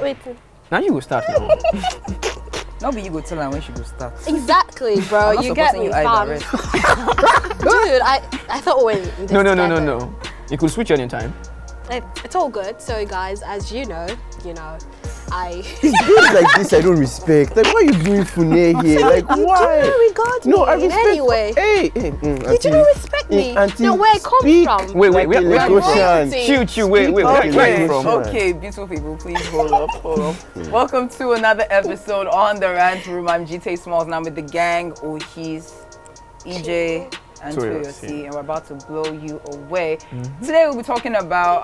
waiting. Now you will start now. No, but you go tell her when she go start. Exactly, bro. I'm not You get supporting me, you fam. either, Dude, I thought when No. You could switch on in time. It's all good. So guys, as you know, I It's good like this. I don't respect. Like, why are you doing funny here? Like, why? You do not regard me I in respect. any way. Hey, You do not respect me. Auntie, No, where I come speak. from. Wait, Like where a are you from? royalty. Chill, wait, where are you from? Okay, beautiful people, please hold up. Welcome to another episode on the Rant Room. I'm GT Smalls, and I'm with the gang, Ohis, EJ, and Toyosi, and we're about to blow you away. Today we'll be talking about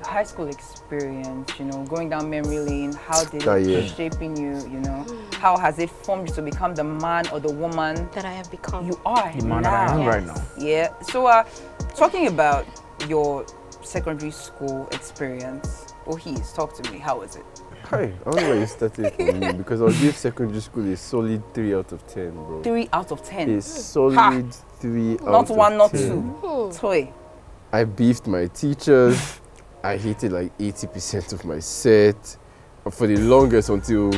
high school experience, going down memory lane. How did it shaping you, how has it formed you to become the man or the woman that I have become? You are the man that I am right now. Yeah. So talking about your secondary school experience, Ohis, talk to me. How was it? Hi, I don't know where you started for me because I'll give secondary school a solid 3 out of 10, bro. 3 out of 10. A solid 3 out of 10. Not 1, not 2. Toy. I beefed my teachers. I hated like 80% of my set. For the longest until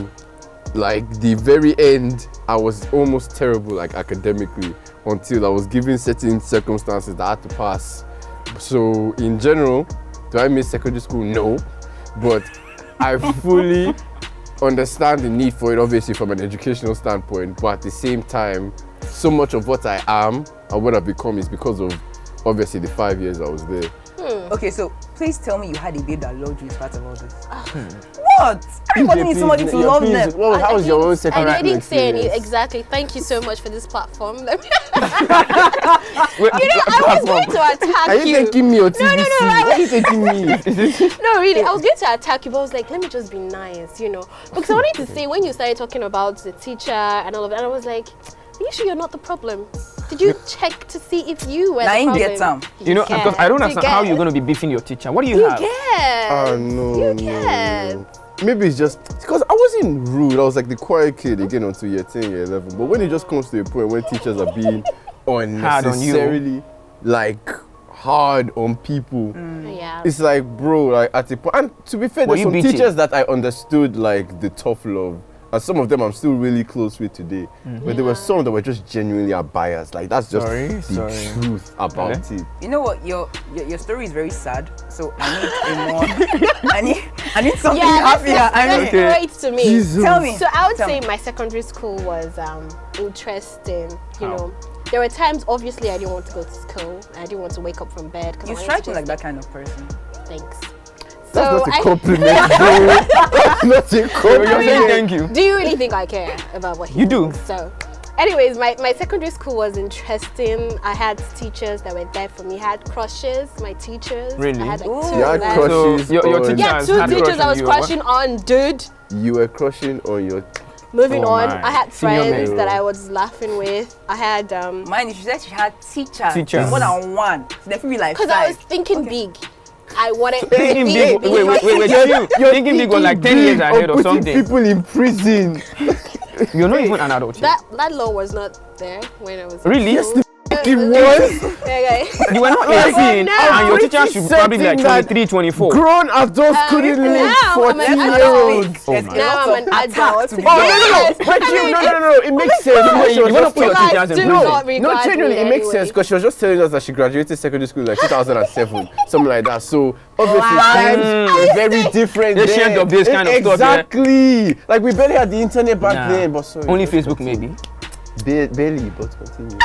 like the very end, I was almost terrible like academically until I was given certain circumstances that I had to pass. So in general, do I miss secondary school? No. But I fully understand the need for it, obviously from an educational standpoint, but at the same time, so much of what I am and what I've become is because of obviously the 5 years I was there. Okay, so please tell me you had a babe that loved you in spite of all this. What? Everybody needs somebody to love them. Well, how was your own secondary I didn't say any. experience? Exactly. Thank you so much for this platform. Wait, I was going to attack Are you taking me or TBC? No, Why are you taking me? No, really, I was going to attack you, but I was like, let me just be nice, Because I wanted to say, when you started talking about the teacher and all of that, I was like, are you sure you're not the problem? Did you check to see if you were the problem? Get some. Because I don't understand how you're going to be beefing your teacher. What do you have? Yes. No. Yes. Maybe it's just because I wasn't rude. I was like the quiet kid again until year 10, year 11. But when it just comes to a point when teachers are being unnecessarily hard on people, Yeah. it's like, bro, like at a point. And to be fair, there's some teachers that I understood like the tough love. And some of them I'm still really close with today. But there were some that were just genuinely biased. Like that's just the truth about it. You know what? Your story is very sad. So I need a more. I need something happier. Let's relate to me. Jesus. Tell me. So I would say my secondary school was interesting. There were times, obviously, I didn't want to go to school. I didn't want to wake up from bed. You strike me like that kind of person. Thanks. That's not a compliment, bro. That's not a compliment. You're saying thank you. Do you really think I care about what You do. So, anyways, my secondary school was interesting. I had teachers that were there for me. I had crushes, my teachers. Really? I had like Ooh. two You of had them. crushes So your on- teacher Yeah, has two had a teachers crush I on was you. crushing on, dude. You were crushing on your... Moving Oh on, my. I had Senior friends male. that I was laughing with. I had Mind you, she said she had teachers. Teachers. More than one. So they feel be like because I was thinking big. I wanted to Thinking think big. Wait. You're thinking big was like 10 years ahead or putting something. people in prison. You're not even an adult yet. that law was not there when I was Really? in school. It was Okay. You were not 18 no. and your teacher should probably be like Certain 23, 24. grown adults couldn't live now I'm an 14-year-olds. Oh There's my. a Now lot I'm of an attack adult. to be Yes. But no, it makes sense. Because she You was wanna just put your telling- teachers in do prison? not regard No, genuinely, me it makes anyway. sense because she was just telling us that she graduated secondary school in like 2007, something like that. So obviously Wow. times were very different They then. shared of this kind of stuff, yeah? Exactly. Like we barely had the internet back Nah. then, but sorry. Only just Facebook continue. maybe. Barely, but continue.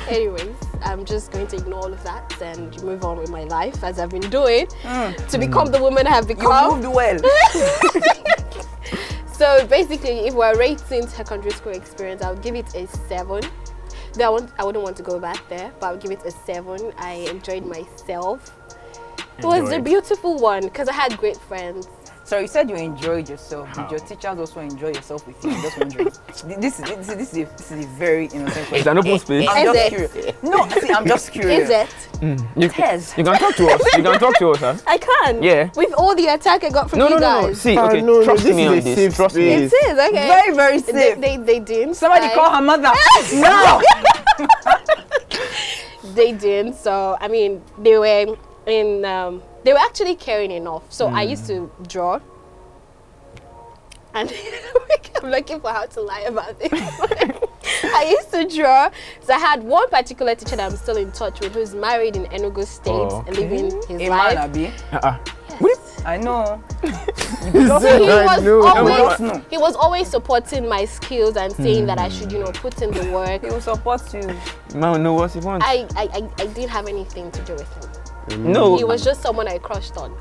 Anyways, I'm just going to ignore all of that and move on with my life as I've been doing to become the woman I have You become. moved well. So basically, if we're rating secondary school experience, I would give it a 7. Though I wouldn't want to go back there, but I would give it a 7. I enjoyed myself. It was a beautiful one because I had great friends. So you said you enjoyed yourself. Did your teachers also enjoy yourself with you? I'm just wondering. This is a very innocent question. It's an open space. I'm Is just it? curious. No, see, I'm just curious. Is it? You Yes. can talk to us. You can talk to us, huh? I can. Yeah. With all the attack I got from No. you guys. See, okay, no, trust this me is on a this. safe Trust me. It space. is, okay. Very, very safe. They didn't. Somebody call her mother. No. They didn't. So, I mean, they were in they were actually caring enough. So I used to draw. And I'm looking for how to lie about this. I used to draw. So I had one particular teacher that I'm still in touch with who's married in Enugu State and living his life. I know. He was always supporting my skills and saying that I should, put in the work. He will support you. Man, know what he wants. I didn't have anything to do with him. No. He was just someone I crushed on.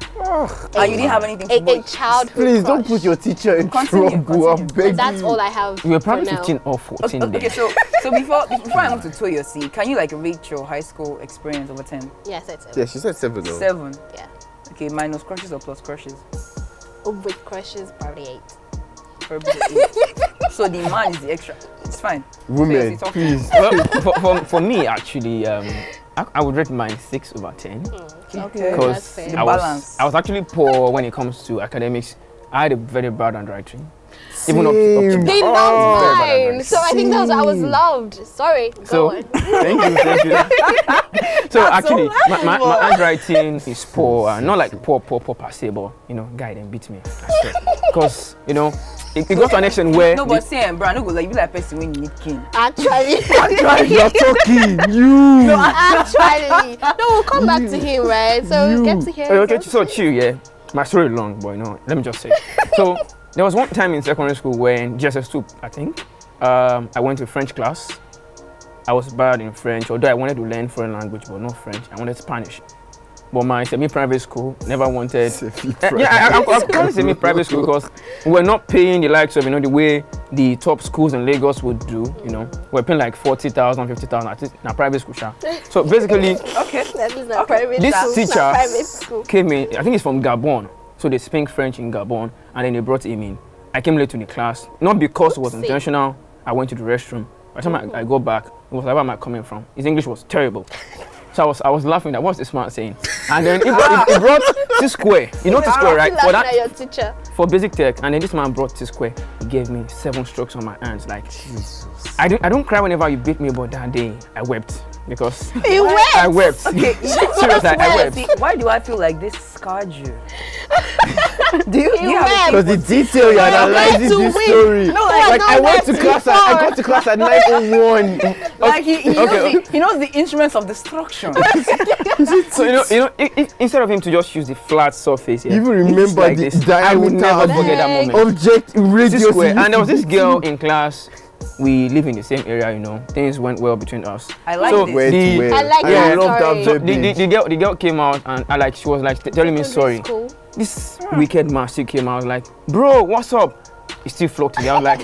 And you didn't have anything to do a childhood Please crush. don't put your teacher in trouble. I'm begging. That's all I have. You were probably for 15 or 14 Okay, so before I move to Toyosi, can you rate your high school experience over 10? Yes, I said 7. Yeah, she said 7 though. 7. Yeah. Okay, minus crushes or plus crushes? With crushes, probably 8. Probably 8. So the man is the extra. It's fine. Women, So please. Well, for me, actually, I would rate mine 6 over 10. Okay. Because The I balance. was actually poor when it comes to academics. I had a very bad handwriting. Even up to They very loved bad mine. handwriting. So I think that was I was loved. Sorry, go on. Thank you. So actually, my handwriting is poor. Not like poor per se, but guy then beat me. Because it got to an extent where No, but see, bro, I no go you be like person when you need king. Actually, You're talking. no, actually. No, we'll come back to him, right? So we'll get to hear. Okay, so chill, yeah. My story long, but let me just say. So there was one time in secondary school when GSS2, I think, I went to French class. I was bad in French, although I wanted to learn foreign language, but not French. I wanted Spanish. But my semi-private school never wanted. I call it semi-private school because we're not paying the likes of the way the top schools in Lagos would do. We're paying like 40,000, 50,000 at least in a private school. So basically, That is not private. this teacher private school. came in. I think he's from Gabon, so they speak French in Gabon, and then they brought him in. I came late to the class, not because it was intentional. I went to the restroom. By the time I go back, it was like, where am I coming from? His English was terrible. So I was laughing at what's this man saying? And then he brought T-square. You know T-square, right? For that, your teacher. For basic tech. And then this man brought T-square. He gave me 7 strokes on my hands. Like, Jesus. I don't cry whenever you beat me, but that day I wept. Because I wept. Okay, seriously, I wept. See, why do I feel like this scarred you? Do you have Because the detail you're analyzing this story. No, I went to class. I got to class at 9:01. Like he knows the instruments of destruction. So instead of him to just use the flat surface, You even remember like the this, diameter I would never forget that moment. object radius. And there was this girl in class. We live in the same area, Things went well between us. I like so this. I like that story. So the girl came out and she was like telling me sorry. This wicked man still came out like, bro, what's up? He still flocked to me. I was like,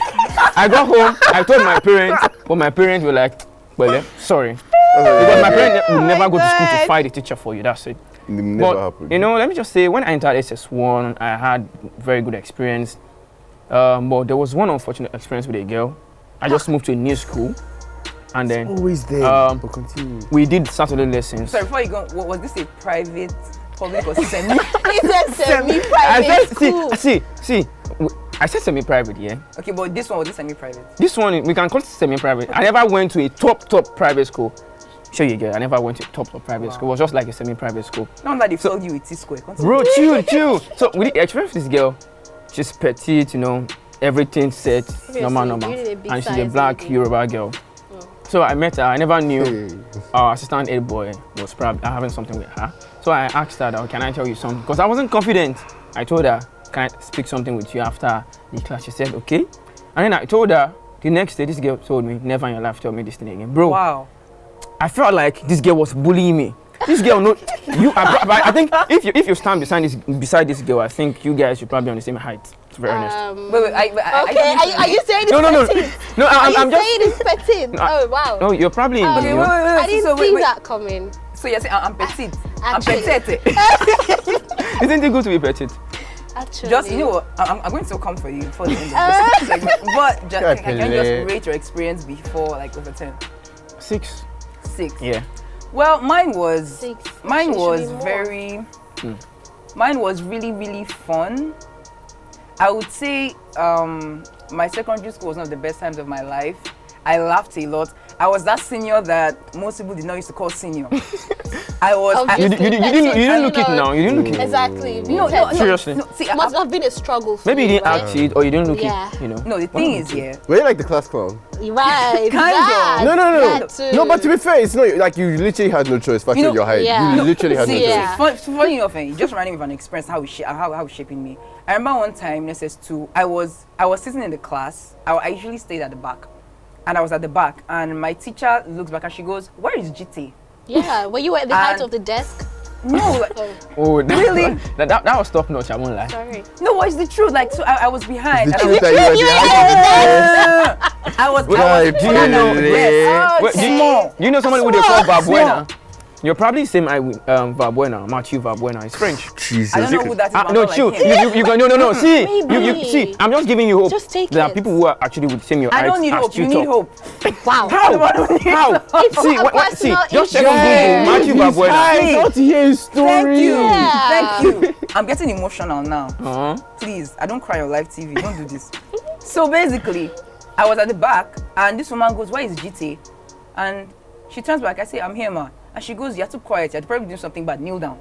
I got home, I told my parents, but my parents were like, well, sorry. Because my parents would never go to school to fight the teacher for you, that's it. Never happened. Let me just say, when I entered SS1, I had very good experience. But there was one unfortunate experience with a girl. I just moved to a new school, and then always there. But continue. We did Saturday lessons. Sorry, before you go, was this a private, public, or semi? He said semi-private school. See, I said semi-private, yeah. Okay, but this one was semi-private. This one we can call it semi-private. I never went to a top private school. Sure you get. I never went to a top private school. It was just like a semi-private school. Not that they told you it's T-square. Bro, chill. So we experienced this girl. She's petite, everything set, normal. And she's a black Yoruba girl. So I met her. I never knew our assistant head boy was probably having something with her. So I asked her, can I tell you something? Because I wasn't confident. I told her, can I speak something with you after the class? She said, okay. And then I told her, the next day, this girl told me, never in your life tell me this thing again. Bro, wow. I felt like this girl was bullying me. This girl, I think if you stand beside this girl, I think you guys should probably be on the same height. To be honest. Wait, are you saying it's petite? No, I'm just saying it's petite. Oh wow. No, you're probably. I didn't see that coming. So you're saying I'm petite. I'm petite. Isn't it good to be petite? Actually. Just what? I'm going to come for you for the end of this segment. But can you just rate your experience before over 10? 6. 6. Yeah. Well, mine was 6. Mine was really, really fun. I would say my secondary school was one of the best times of my life. I laughed a lot. I was that senior that most people did not used to call senior. I was. Obviously. You didn't look it now. You didn't look it. Exactly. No, Seriously. No, see, Must have been a struggle for Maybe you didn't right? act it or you didn't look Yeah. it. You know. No, the thing is, yeah. Were you like the class clown? Right. Kind that, of. No. that too. No, but to be fair, it's not like you literally had no choice. Factor your height. yeah. You literally had no See, choice. Yeah. funny enough, you just running with an experience how it's shaping me. I remember one time in SS2, I was sitting in the class. I usually stayed at the back, and I was at the back, and my teacher looks back and she goes, "Where is GT?" Yeah. Were you at the height And- of the desk? No, like, Oh, Really? That was top notch. I won't lie. Sorry. no, it's the truth. Like, so I was behind. The and I truth was- that you were behind the I was Right, yes. Wait, Small. you know somebody with a call Valbuena? You're probably same I with Valbuena, Matthew Valbuena. It's French. Jesus. I don't know who that is. but I No, don't chill. like him. You go. No. See, Maybe. you see. I'm just giving you hope. Just take There are it. people who are actually with same your I height don't need as hope. You talk. need hope. Wow. How? See, a see. personal Just check issue. on Google. Matthew He's Valbuena. high. I want to hear his story. Thank you. Yeah. Thank you. I'm getting emotional now. Uh-huh. Please, I don't cry on live TV. Don't do this. So basically, I was at the back, and this woman goes, "Where is GT?" And she turns back. I say, "I'm here, ma." And she goes, "You're too quiet. You're probably doing something bad. Kneel down."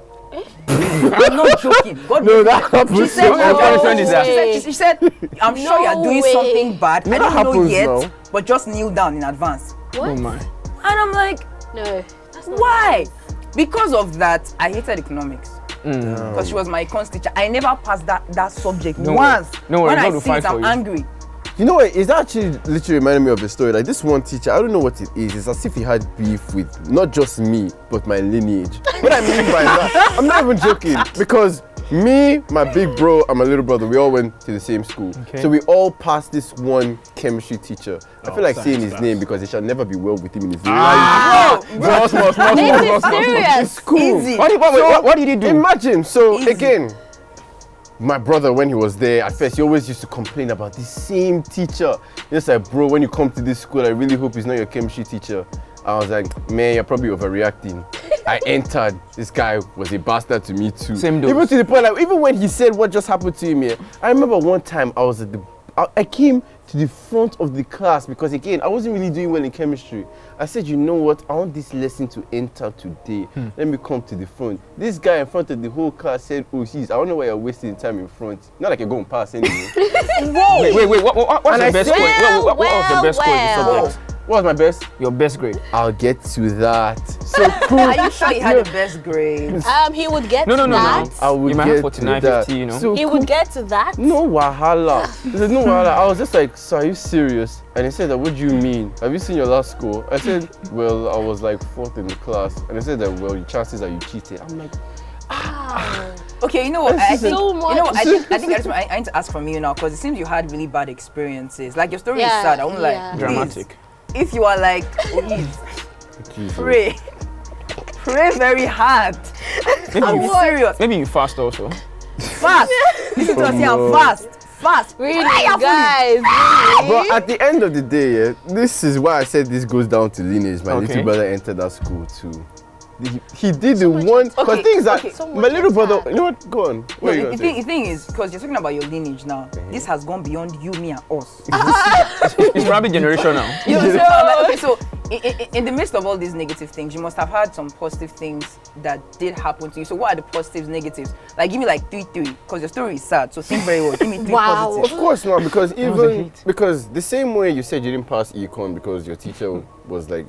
I'm not joking. God No, bless that you. happens. She said, What kind of friend is that? She said, "I'm sure No you're doing way. something bad. I That don't know happens yet, now. but just kneel down in advance." Oh What? my. And I'm like, No. That's not why? Because of that, I hated economics. Because she was my econs teacher. I never passed that subject No once. worry. No worry, when I God will see it, fight for I'm you. angry. You know what? It's actually literally reminding me of a story. Like this one teacher, I don't know what it is. It's as if he had beef with not just me, but my lineage. What I mean by that, I'm not even joking. Because me, my big bro, and my little brother, we all went to the same school. Okay. So we all passed this one chemistry teacher. I feel like science saying his class. name because it shall never be well with him in his Ah! life. This is serious. It's cool. Easy. What did he do? Imagine, so Easy. again, my brother, when he was there, at first he always used to complain about the same teacher. Just like, bro, when you come to this school, I really hope he's not your chemistry teacher. I was like, man, you're probably overreacting. I entered, this guy was a bastard to me too. Same dose. Even to the point, like, even when he said what just happened to him here, I remember one time I was at I came to the front of the class because again, I wasn't really doing well in chemistry. I said, you know what, I want this lesson to enter today. Let me come to the front. This guy in front of the whole class said, oh, I don't know why you're wasting time in front. Not like you're going past anyway. Wait, what's And the I best said- score? What was the best score in the well. subject? What was my best? Your best grade? I'll get to that. So cool. Are you sure you had the best grades? He would get No. to that. I would You might get have 49, to that. 50, you know. So He cool. would get to that. No wahala. There's no wahala. I was just like, so are you serious? And he said, what do you mean? Have you seen your last score? I said, well, I was like 4th in the class. And he said that, well, your chances are you cheated. I'm like, Okay, you know what? I think so you know what? much. I think I need to ask from you now because it seems you had really bad experiences. Like your story is Yeah, sad. I won't lie. yeah. Please, Dramatic. if you are like, please Jesus. pray very hard. I'm serious. Maybe you fast also. Fast. Listen to us here. Come on. Fast. Really, Prayerfully. guys. But at the end of the day, yeah, this is why I said this goes down to lineage. My Okay. little brother entered that school too. He did the one. Because Okay, things that okay. So my much little brother. better. You know what? Go on. No, What are you the gonna say? thing is, because you're talking about your lineage now, this has gone beyond you, me, and us. It's probably generational. You know, so, I'm like, okay, so in the midst of all these negative things, you must have had some positive things that did happen to you. So what are the positives, negatives? Like, give me like 3, because your story is sad. So think very well. Give me 3 Wow. Of positives. course not, because was a even hit. because the same way you said you didn't pass econ because your teacher was like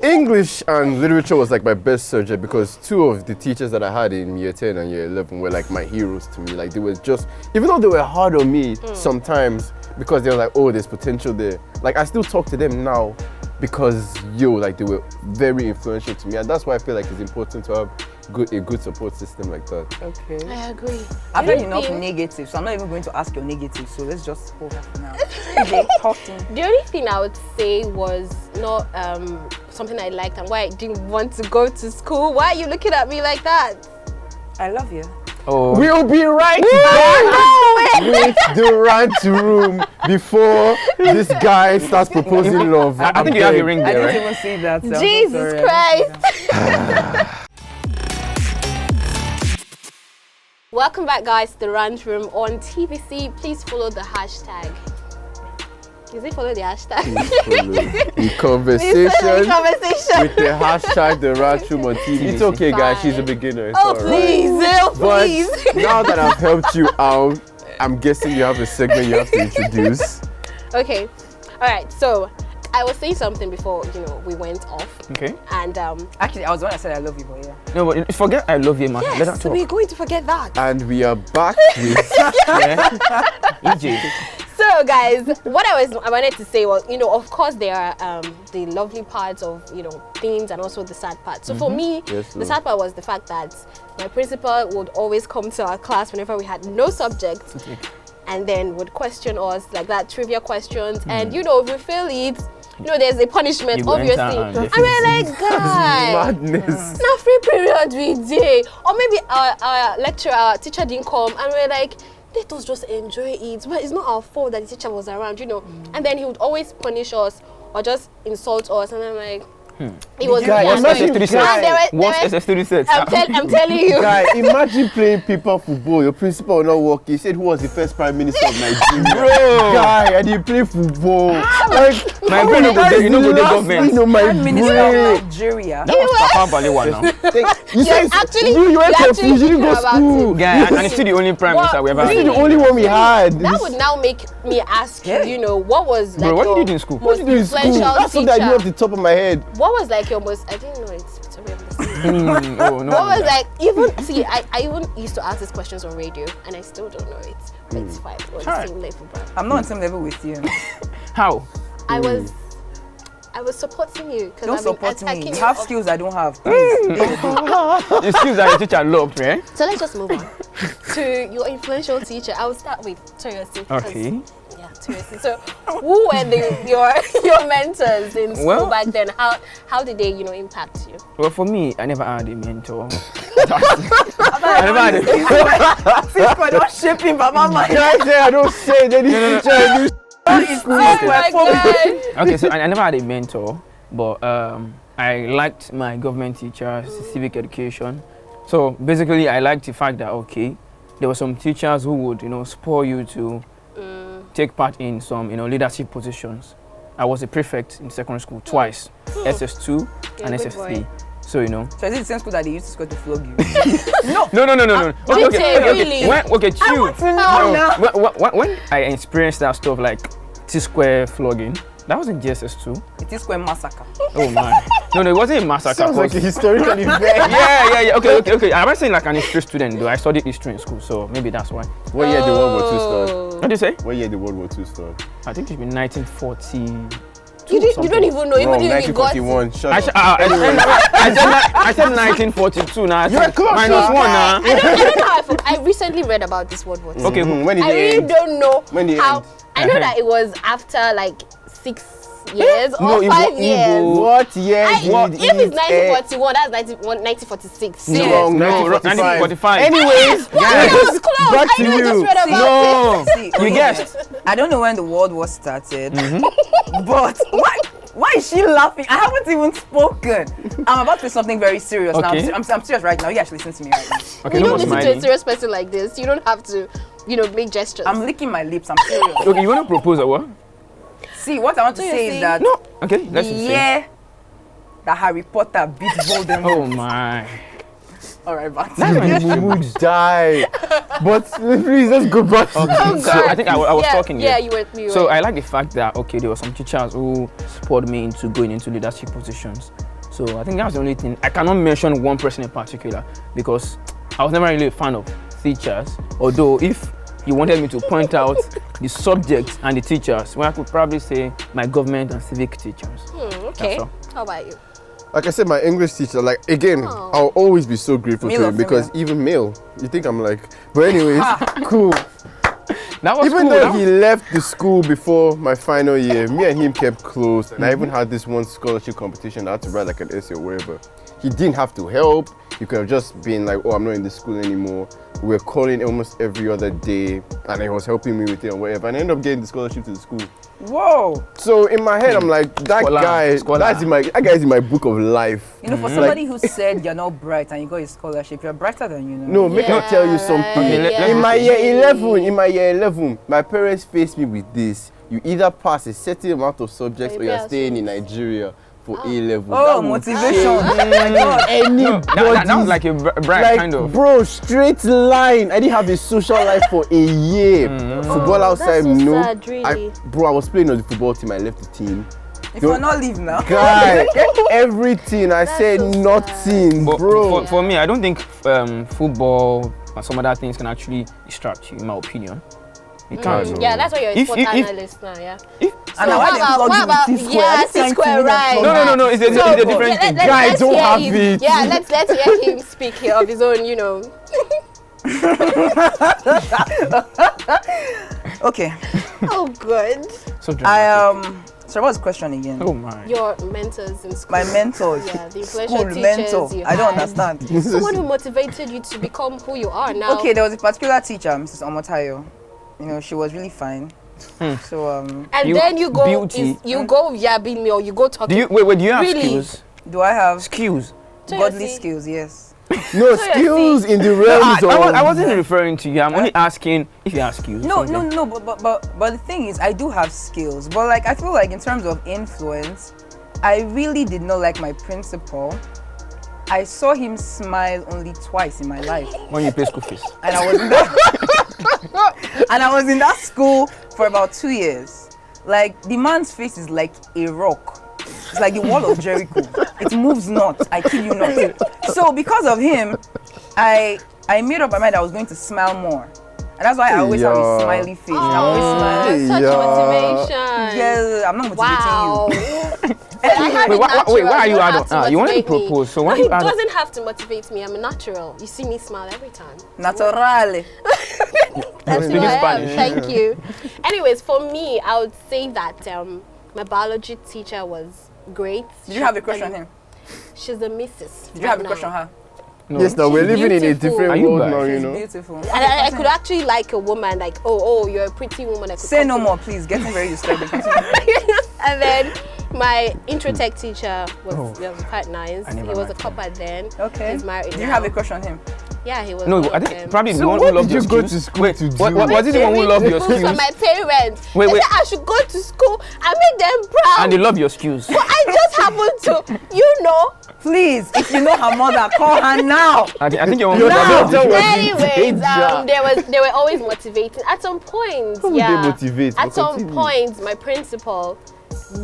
English and literature was like my best subject because 2 of the teachers that I had in year 10 and year 11 were like my heroes to me. Like they were just, even though they were hard on me sometimes because they were like, oh, there's potential there. Like I still talk to them now because like they were very influential to me, and that's why I feel like it's important to have a good support system like that. Okay. I agree. I've heard enough Anything- negatives, so I'm not even going to ask your negatives. So let's just hold that for now. Okay, talk to me. The only thing I would say was not something I liked and why I didn't want to go to school. Why are you looking at me like that? I love you. Oh, We'll be right back with the rant room before this guy starts proposing love. I think you have your ring I there, didn't right? even see that. So I'm so Jesus sorry. Christ. Welcome back, guys, to the Rant Room on TVC. Please follow the hashtag Is it follow the hashtag? In conversation Conversation. with the hashtag the Rant Room on TV. It's okay, guys. She's a beginner. It's Oh, all right. please. Oh, But please. now that I've helped you out, I'm guessing you have a segment you have to introduce. Okay. All right. So I was saying something before, we went off. Okay. And Actually, I was the one that said I love you, but yeah. No, but forget I love you, man. Let her yes, talk. we're going to forget that. And we are back with EJ. So guys, what I wanted to say was, of course there are the lovely parts of, things and also the sad part. So for me, Yes, the sad part was the fact that my principal would always come to our class whenever we had no subject and then would question us like that, trivia questions. And if we fail it, there's a punishment, You go obviously. enter And we're like, guys, madness. no free period we did. Or maybe our lecturer, our teacher didn't come and we're like, let us just enjoy it. But it's not our fault that the teacher was around, And then he would always punish us or just insult us. And I'm like, it was Guy, really imagine annoying. guy. What's SS36? I'm telling you. Guy, imagine playing paper football. Your principal will not work. He said, who was the first prime minister of Nigeria? Bro. Guy, and he play football. Like, My brain no go dey- you no go dey government. No, my Prime Minister of brain. Nigeria. That was Papa Balewa now. You said you went you're to you didn't go thinking about school. it. Guy, and it's still the only prime minister we ever What? had. This is the only one we had. That would now make me ask Yeah. you, what was like Bro, what your did you do in school? most What did you do in school? influential That's what I know teacher? off the top of my head. What was like your most? I didn't know it's Victoria Blessing. Oh no. What was like even see? I even used to ask these questions on radio, and I still don't know it. But it's fine. We're on the Alright. same level, bro. I'm not on the same level with you. How? I was supporting you because Don't I've been support me. attacking You you. have skills I don't have. Please. The skills that your teacher loved, right? So let's just move on to your influential teacher. I will start with Toyosi. Okay. Yeah, Toyosi. So, who were your mentors in school Well- back then? How did they, impact you? Well, for me, I never had a mentor. I never had a Since we're not shipping, but mama. Guy say I don't say that this teacher do Oh my God! Okay, so I never had a mentor, but I liked my government teachers, civic education. So basically, I liked the fact that there were some teachers who would spur you to take part in some leadership positions. I was a prefect in secondary school twice, SS2 and good SS3. boy. So So is it the same school that they used to go to flog you? No. Really? Chill. know When I experienced that stuff like T-square flogging, that was in GSS2. It is quite massacre. Oh man. No, it wasn't a massacre. Sounds like a 'cause- historical event. yeah. Okay. I'm not saying like an history student though. I studied history in school, so maybe that's why. What year the World War II started? What do you say? What year the World War II started? I think it's been 1940. You don't even know. Wrong, Even if you got 1941. Shut I, up. I said 1942 now. You're close, minus huh? one now. I don't know how I recently read about this World War II. Okay, When did I it really end? don't know When did it how. end? I know that it was after like 6 years No, or it 5 wa- years. What year I, did if it's it end? 1941, that's 1946. No, Yes. wrong, No, 1945. 1945. Anyways, It was close. back I to know, I just you. read about No, See, you guessed. I don't know when the World War started, but why is she laughing? I haven't even spoken. I'm about to say something very serious now. Okay. I'm serious right now. You actually listen to me right now. Okay, You no don't more listen to a smiling. serious person like this. You don't have to, make gestures. I'm licking my lips. I'm serious. Okay, you want to propose or what? See, what I want to Do you say see? is that No. Okay, the let's see. year that Harry Potter beat Voldemort. Oh my. All right, back to That's when you. you would die. But please, let's go back to Okay, so I think I was talking Yeah, here. you were. So I like the fact that there were some teachers who spurred me into going into leadership positions. So I think that's the only thing. I cannot mention one person in particular because I was never really a fan of teachers. Although if you wanted me to point out the subjects and the teachers, well, I could probably say my government and civic teachers. Okay. That's all. How about you? Like I said, my English teacher, like again, Oh. I'll always be so grateful Male to or him because female? even male, you think I'm like, but anyways, cool. That was Even cool. though That he was- left the school before my final year, me and him kept close, and I even had this one scholarship competition. I had to write like an essay or whatever. He didn't have to help. He could have just been like, "Oh, I'm not in this school anymore." We were calling almost every other day, and he was helping me with it or whatever. And I ended up getting the scholarship to the school. Whoa. So in my head, I'm like, that Scholar, guy, scholar. that guy's in my book of life. You know, for somebody who said you're not bright and you got a scholarship, you're brighter than you know. No, make me tell you something. Okay, let- in my let's year 11, my parents faced me with this. you either pass a certain amount of subjects or you're staying in Nigeria for A level. Oh, motivation. Oh my God. That was like a bright kind of. Bro, straight line. I didn't have a social life for a year. Football outside, that's so no. sad, really. I was playing on the football team. I left the team. If you're not leave now. Guy, everything. I said so nothing, But bro. for me, I don't think football or some other things can actually distract you, in my opinion. You can't. Yeah, that's why you're a sport analyst now, yeah. And now why they flog you with T-square? Yeah, This kind T-square, of right. No, it's a different thing. Guy, don't have him. it. Yeah, let's hear him speak here of his own, you know. Okay. Oh, good. So dramatic. So what's the question again? Oh my. Your mentors in school. My mentors. Yeah, the influential School teachers mentor. you I don't had. understand. Someone who motivated you to become who you are now. Okay, there was a particular teacher, Mrs. Omotayo. You know, she was really fine. So and then you go, beauty. you go yabbing me or you go talking. Do you have Really? skills? do I have Skills. godly see. skills? Yes. No skills in the realms I of. wasn't referring to you. I'm only asking if you have skills. No, something. no, but the thing is, I do have skills. But like, I feel like in terms of influence, I really did not like my principal. I saw him smile only twice in my life, When you pay school fees. and I was in that, and I was in that school for about 2 years. Like, the man's face is like a rock. It's like the wall of Jericho. It moves not. I kid you not. So because of him, I made up my mind I was going to smile more. And that's why I always have a smiley face. And I always smile. Such Yeah. motivation. Yeah, I'm not motivating you. Wait, why are you adult? You wanted to propose, so why he you adult? doesn't have to motivate me. I'm a natural. You see me smile every time. Naturale. That's who Speaking I am. Spanish. Thank you. Anyways, for me, I would say that my biology teacher was great. Did you have a crush on him? She's a missus. Did you have a right crush now. on her? No. Yes, now we're She's living in a beautiful. different Are you world bad? now, you She's know. beautiful. And I could actually like a woman, like, oh, you're a pretty woman. I could Say come no to- more, please. Getting very disturbing. And then my intro tech teacher was quite nice. I He never was a liked copper then. Okay. He's married Did you now. have a crush on him? Yeah, he was. No, one I of think them. probably So the one what who loved did your you go skills. to school Wait, to do? was it the one who loved your Schools for skills? my parents. Wait. They said I should go to school and make them proud. And they love your skills. But I just happened to, Please, if you know her mother, call her now. I think your Your mom daughter was Anyways, danger. they were always motivating. At some point, How would they motivate? At But some continue. point, my principal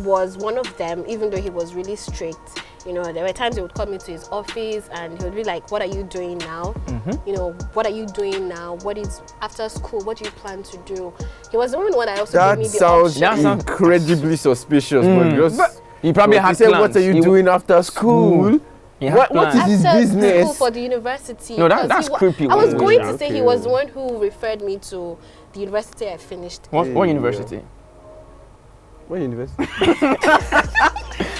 was one of them, even though he was really strict. You know, there were times he would come into his office and he would be like, "What are you doing now? You know, what are you doing now? What is after school? What do you plan to do?" He was the only one that also gave That me the sounds option. That sounds- incredibly suspicious, but just. He probably But had he said, plans. "What are you He- doing after school?" He had What plans. is his After business? school for the university. No, because that's he wa- creepy. I was Oh, going yeah, to say okay. he was the one who referred me to the university I finished. What Yeah. university? What university?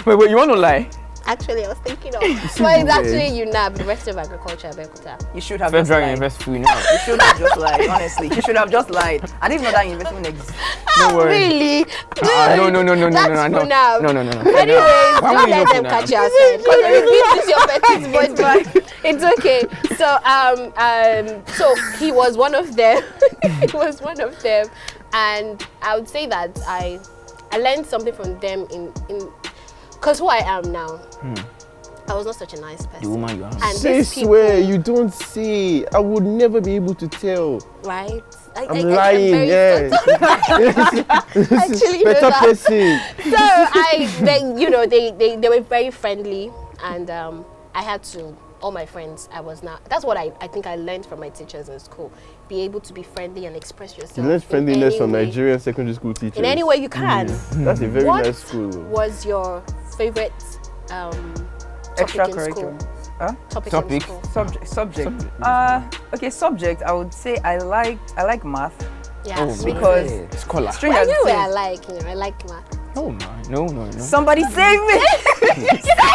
Wait, you want to lie? Actually, I was thinking of. Well, it's actually UNAB, University of Agriculture, Abeokuta. You should have just Federal lied. University now. You should have just lied, honestly. You should have just lied. I didn't know that investment exists. No worries. Really? No. That's No. UNAB. No. Anyways, Why don't would you let know them UNAB? catch you outside. Because this is your petite body. It's okay. So he was one of them. He was one of them, and I would say that I learned something from them in because who I am now. I was not such a nice person. The woman you are. And Say these swear, people- you don't say. I would never be able to tell. Right? I'm lying, very yeah. Actually, you know Better that. person. So they were very friendly, and I had to. All my friends, that's what I think I learned from my teachers in school. Be able to be friendly and express yourself. You learned in friendliness any from way. Nigerian secondary school teachers. In any way you can. That's a very What nice school. was your favorite topic in school? Extracurricular. Huh? Topic Topic? in school. Subject. Okay, subject. I would say I like math. Yeah, Oh, because- scholar. Strange I as know it where I is. like, I like math. Oh my, no. Somebody save me!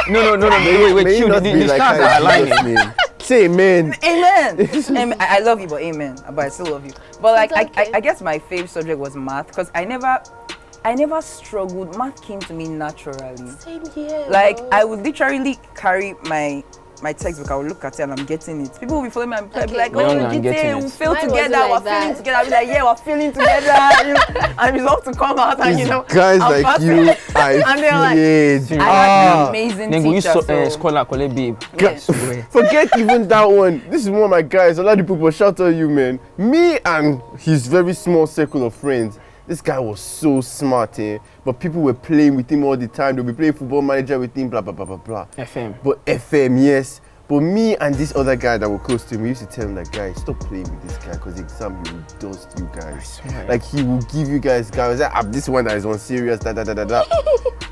No. May Wait. you The not be like stars her are aligning. last name. Say amen. Amen. Amen. I love you, but amen. But I still love you. But like, It's okay. I guess my favorite subject was math because I never struggled. Math came to me naturally. Same here. Like though. I would literally carry my my textbook, I will look at it and I'm getting it. People will be following me and be like, Young oh, and getting GTA, we it. feel Mine together, wasn't we're like feeling that. together. I'll be like, yeah, we're feeling together. You know, and resolve to come out and, you know, Guys I'm like passing. you, I And they're like, feared. I had an amazing Then go teacher. use So, scholar, babe. yes. Forget even that one. This is one of my guys. A lot of people shout at you, man. Me and his very small circle of friends. This guy was so smart, but people were playing with him all the time. They'll be playing Football Manager with him, blah, blah, blah, blah, blah. FM. But FM, yes. But me and this other guy that were close to him, we used to tell him, like, guys, stop playing with this guy, because the exam, he will dust you guys. Like, he will give you guys, this one that is on serious, da, da, da, da, da.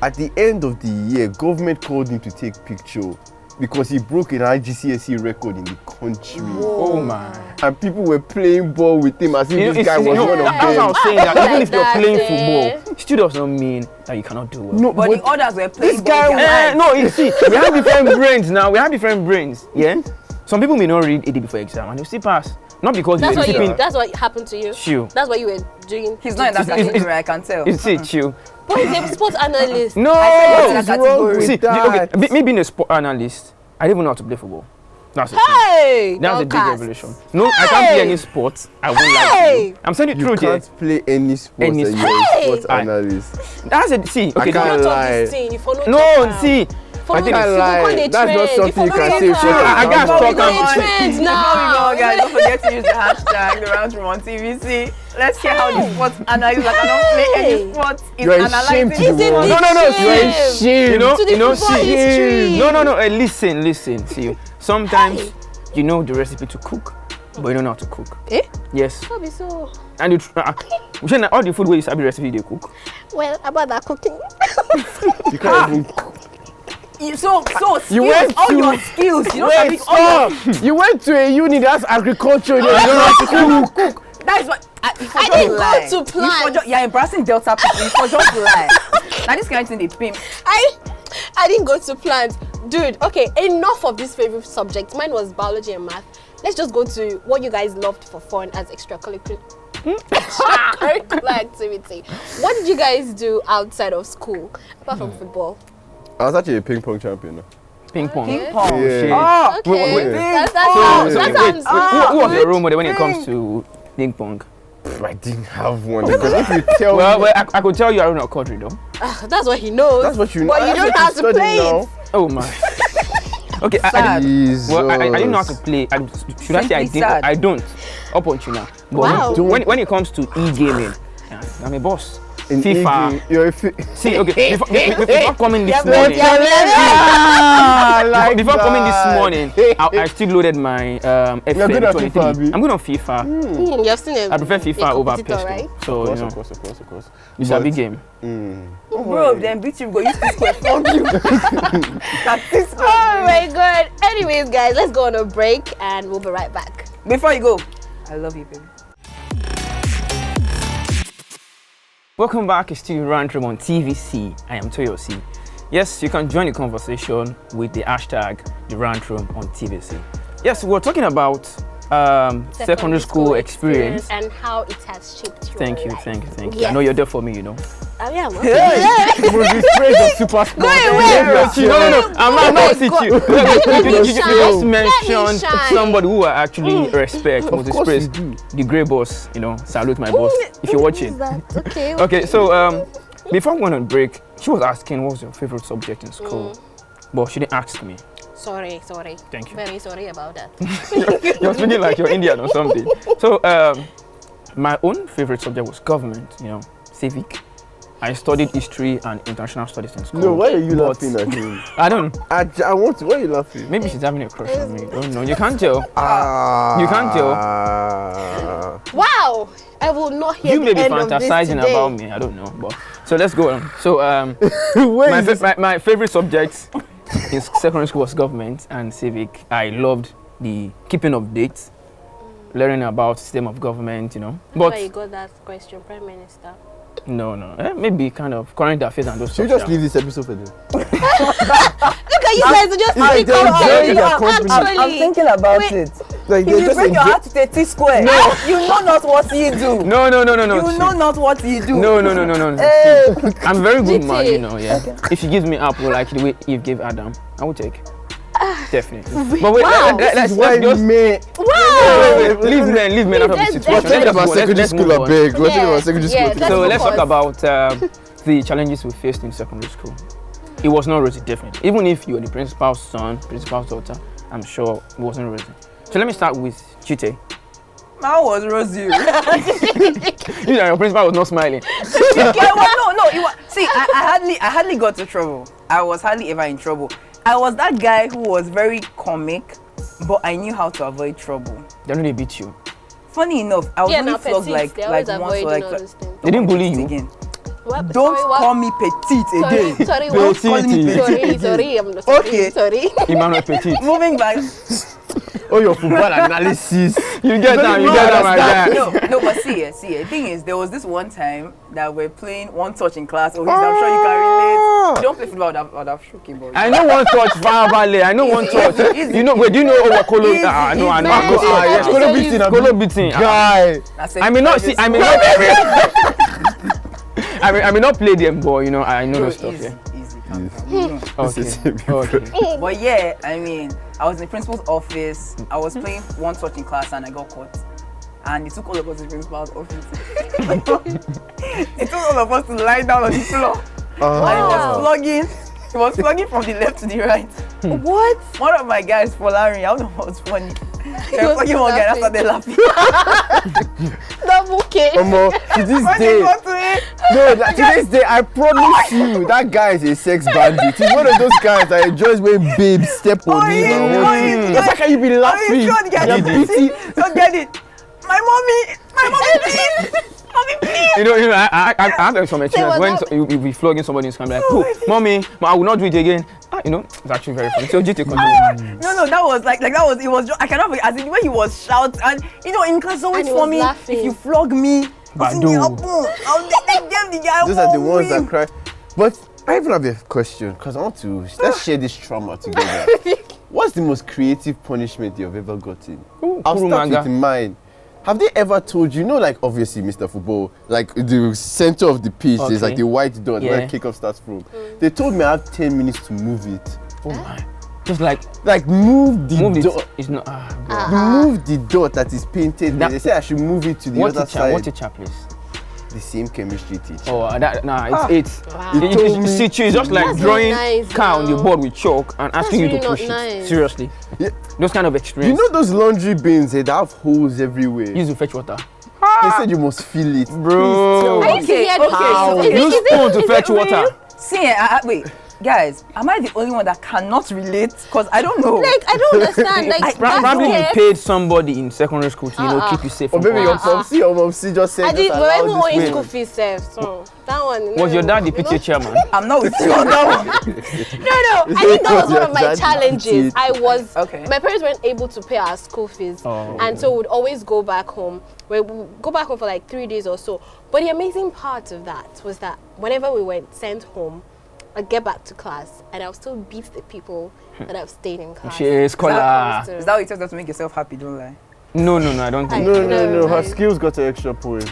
At the end of the year, government called him to take picture because he broke an IGCSE record in the country. Oh my. And people were playing ball with him as if this guy was one of that's what I them. was saying, that even if you're Like playing that, football, it still does not mean that you cannot do well. No, But the others were playing this guy ball their lives. No, you see, we have different brains now. We have different brains. Yeah. Some people may not read AD before exam and they'll still pass. Not because That's you're what keeping that's what happened to you. chill. That's what you were doing. He's not in that category, I can tell. You see, chill. But he's a sports analyst. No. I What's said wrong category. with See, that? me being a sport analyst, I don't even know how to play football. That's the thing. Hey, That's a big Dorcas. revelation. No, I can't play any sports. I won't lie to Hey! you. I'm saying the You truth here. can't play any sports Any and you're a sport. sports Hey! analyst. That's it. See, okay. I can't Follow top lie. this thing. You follow No, top see, follow I think the it's- people, That's not something you can say. Follow for I got example. stuck on- trends Before we now. go, guys, don't forget to use the hashtag the round room on TVC. Let's hear how the sports analyst that cannot play any sports is You're analyzing. ashamed to be one. No, You're ashamed. To the football history. No. Listen. See, sometimes you know the recipe to cook, but you don't know how to cook. Eh? Yes. That be so. And all the food where you sabi recipe they cook. Well, about that cooking. You can't even So skills, You went all to- your skills. You don't Wait, have all your, stop! You went to a uni that's agriculture, you don't know how to cook. that is what I didn't go to plant. You're embarrassing Delta people. You for just lie. Now this kind of thing they pimp. I didn't go to plant. Dude, okay, enough of this favorite subject. Mine was biology and math. Let's just go to what you guys loved for fun as extracurricular activity. What did you guys do outside of school, apart from football? I was actually a ping pong champion. Ping pong. Ping pong. Yeah. Oh, Okay, wait. that So, sounds. wait, who was your role model when it ping. comes to ping pong? I didn't have one because if you tell Well, me, I could tell you I don't know country though. That's what he knows. that's what you know. But you that's don't what have to study play now. it. Oh my. Okay, Sad. Jesus. well, I didn't know how to play. Should I say I Simply did? sad. I don't. Up until now. But Wow. when it comes to e-gaming, I'm a boss. In FIFA. English, you're a See, okay, before coming this Yeah, morning, like before coming this that. morning, I still loaded my You're good at FM23. FIFA, Abi? I'm good on FIFA. You have seen it. I prefer FIFA over competitor, PES. right? So, you know, Of course. it's a big game. Bro, then beat you, go use this square flog you. That's this square. Oh my god. Anyways, guys, let's go on a break and we'll be right back. Before you go, I love you, baby. Welcome back. It's still Rant Room on TVC. I am Toyosi. Yes, you can join the conversation with the hashtag the Rant Room on TVC. Yes, we're talking about secondary school experience. and how it has shaped your Thank you. life. I know you're there for me, you know. Oh, yeah, well, This phrase of super sport. No, I'm not see God. you. You just Let me mentioned shine. somebody who I actually respect, Of most course you praise, do. the great boss. You know, salute my boss if you're watching. Okay. Okay, so before we went on break, she was asking what was your favorite subject in school, but she didn't ask me. Sorry. Thank you. Very sorry about that. You're speaking like you're Indian or something. So my own favorite subject was government. You know, civic. I studied history and international studies in school. No, why are you but laughing at him? I don't. I want to. Why are you laughing? Maybe she's having a crush on me. Don't know. You can't tell. Ah. You can't tell. Wow. I will not hear You the may be end of this fantasizing today. about me. I don't know. But so let's go on. So Wait. my favorite subject in secondary school was government and civic. I loved the keeping of dates, learning about system of government. You know. Why But you got that question, Prime Minister? no. Maybe kind of current affairs and those Should we stuff. just leave this episode for them? Look at you guys are just I speak don't up. enjoy their company. I'm thinking about Wait. it. Like If you break your heart to a T-square, you know not what you do. No. You know not what you do. No. I'm very good GT. man, you know. Yeah. If you give me apple like the way Eve gave Adam, I will take. Definitely. But wait, Wow. let's Why just me? Wow. leave men out of the situation. We're talking about secondary Let's school, move I on. beg. We're talking Yeah, about secondary yeah, school. that's So let's talk because- about the challenges we faced in secondary school. It was not rosy, definitely. Even if you were the principal's son, principal's daughter, I'm sure it wasn't rosy. So let me start with Chite. How was Rosie? You know, your principal was not smiling. Yeah, well, no. It was, see, I hardly got to trouble. I was hardly ever in trouble. I was that guy who was very comic, but I knew how to avoid trouble. They don't beat you. Funny enough, I was Yeah, only now flogged petite, they always like once avoid or like. all those things. They didn't bully you. Again. What? Don't Sorry, what? call me petite again. Sorry, Don't what? call me petite Sorry, again. sorry, I'm not sorry. Okay. Sorry. Emmanuel Petit. Moving back. Oh, your football analysis. You get that, my guy. No, but see, the thing is, there was this one time that we're playing one touch in class. Oh, I'm sure you can relate. You don't play football without that shocking boy. I know one touch, fire ballet. I know one touch. Easy. You know, wait, do you know what Kolo? Easy, I know. easy. Yes, Kolo Absolutely. beating. Kolo beating. Guy. I may not see. I may not. I may not play them, but you know, I know those stuff. Easy, Yeah. easy. Calm down. Okay. But yeah, I mean, I was in the principal's office. I was playing one touch in class and I got caught. And he took all of us to the principal's office. He took all of us to lie down on the floor. And he was flogging. He was flogging from the left to the right. What? One of my guys, Polari, I don't know what was funny. They were flogging one guy and I started laughing. Double K. To this When they day, got to it, no, to this day, I promise you, that guy is a sex bandit. He's one of those guys that enjoys when babes step on him. yeah. That's how can you be laughing? you don't get You're it. busy. Don't get it. My mommy, please. Mommy, please. You know, I have some experience was when that- you be flogging somebody in school. I'm like, oh, mommy, I will not do it again. You know, it's actually very funny. So GT continue. No, that was like that was it was just, I cannot forget as in when he was shouting and you know in class always And he for was me laughing. if you flog me Badu. the guy Those are the won't ones that win. cry. But I even have a question because I want to let's share this trauma together. What's the most creative punishment you've ever gotten? I'll start with mine. Have they ever told you, like obviously Mr. Football, like the center of the pitch, there's like Okay. the white dot where Yeah. kickoff starts from. They told me I have 10 minutes to move it. Oh my. Just like Move the move dot. it. It's not. Bro. Move the dot that is painted there. That- They say I should move it to the What other teacher? side. What teacher, please? The same chemistry teacher. Oh, it's Wow. it's just like That's drawing not nice, car on the no. board with chalk and asking you really to not push nice. it. Seriously. Yeah. Those kind of You experience. know those laundry bins that have holes everywhere? Use to fetch water. They said you must feel it. Bro. I used to hear Okay, how. okay. Use spoon to fetch water. See, wait, guys, am I the only one that cannot relate? Because I don't know. Like, I don't understand. Like, Probably you that's paid somebody in secondary school to keep you safe Or from maybe your crime. popsy or momsy just said I did, just but allow even this owing way. school fees safe. So that one. Was your dad the you know? PTA chairman? I'm not with you on that one. No. I think that was one of my Your dad challenges. did. I was. Okay. My parents weren't able to pay our school fees, Oh. and so we'd always go back home. We would go back home for like 3 days or so. But the amazing part of that was that whenever we were sent home, I'd get back to class and I'll still beat the people that have stayed in class. She is scholar. Is that what you tell them to make yourself happy? Don't lie. No, I don't think. No. Her skills got an extra points.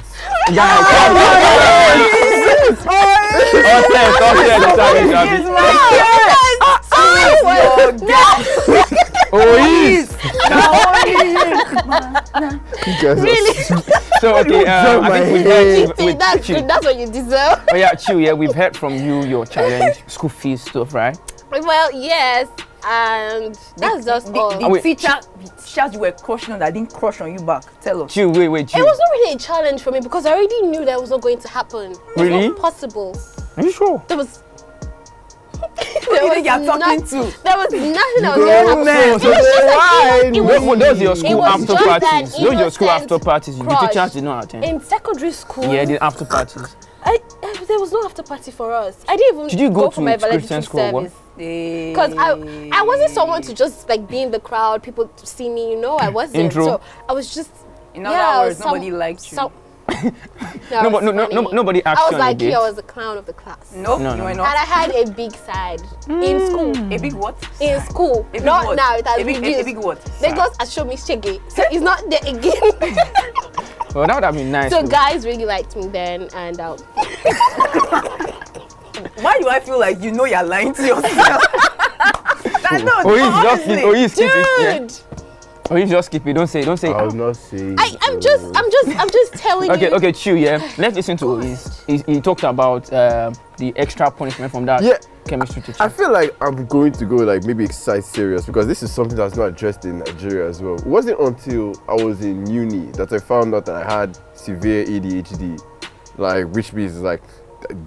Oh, Really? So okay, I think we've heard See, that's good. That's what you deserve. Oh yeah, Chiu, yeah, we've heard from you your challenge, school fees stuff, right? Well, yes, and that's just all. The wait. teachers you were crushing on that didn't crush on you back. Tell us. Chiu, wait, Chiu. It was not really a challenge for me because I already knew that was not going to happen. It was Really? not possible. Are you sure? There was. Who do you think you're talking to? There was nothing that was going to happen. So It was just like, it was, What those your it school was after just that parties? Those your school innocent after parties. The crush. teachers did not attend. in secondary school. Yeah, the after parties. There was no after party for us. I didn't even Did you go for to my Christian valedictory school or what? service. Because I wasn't someone to just like be in the crowd, people to see me, you know, I wasn't. Intro. So I was just. In I other was words, nobody liked you. Nobody asked I you was on like, the date. I was the clown of the class. Nope, No, you no. were And not. I had a big side in school. A big what? In school. A big Not what? now, it has a big, reduced. a big what? Lagos has shown me shaggy. So it's not there again. Well, that would have been nice. So though. guys really liked me then, and Why do I feel like you know you're lying to yourself? just keep it. Yeah. Or you just keep it. Don't say. I'll not say. I'm just telling you. Okay, chill. Yeah. Let's listen to Ois. He talked about the extra punishment from that chemistry teacher. I feel like I'm going to go like maybe side serious because this is something that's not addressed in Nigeria as well. It wasn't until I was in uni that I found out that I had severe ADHD, like which means like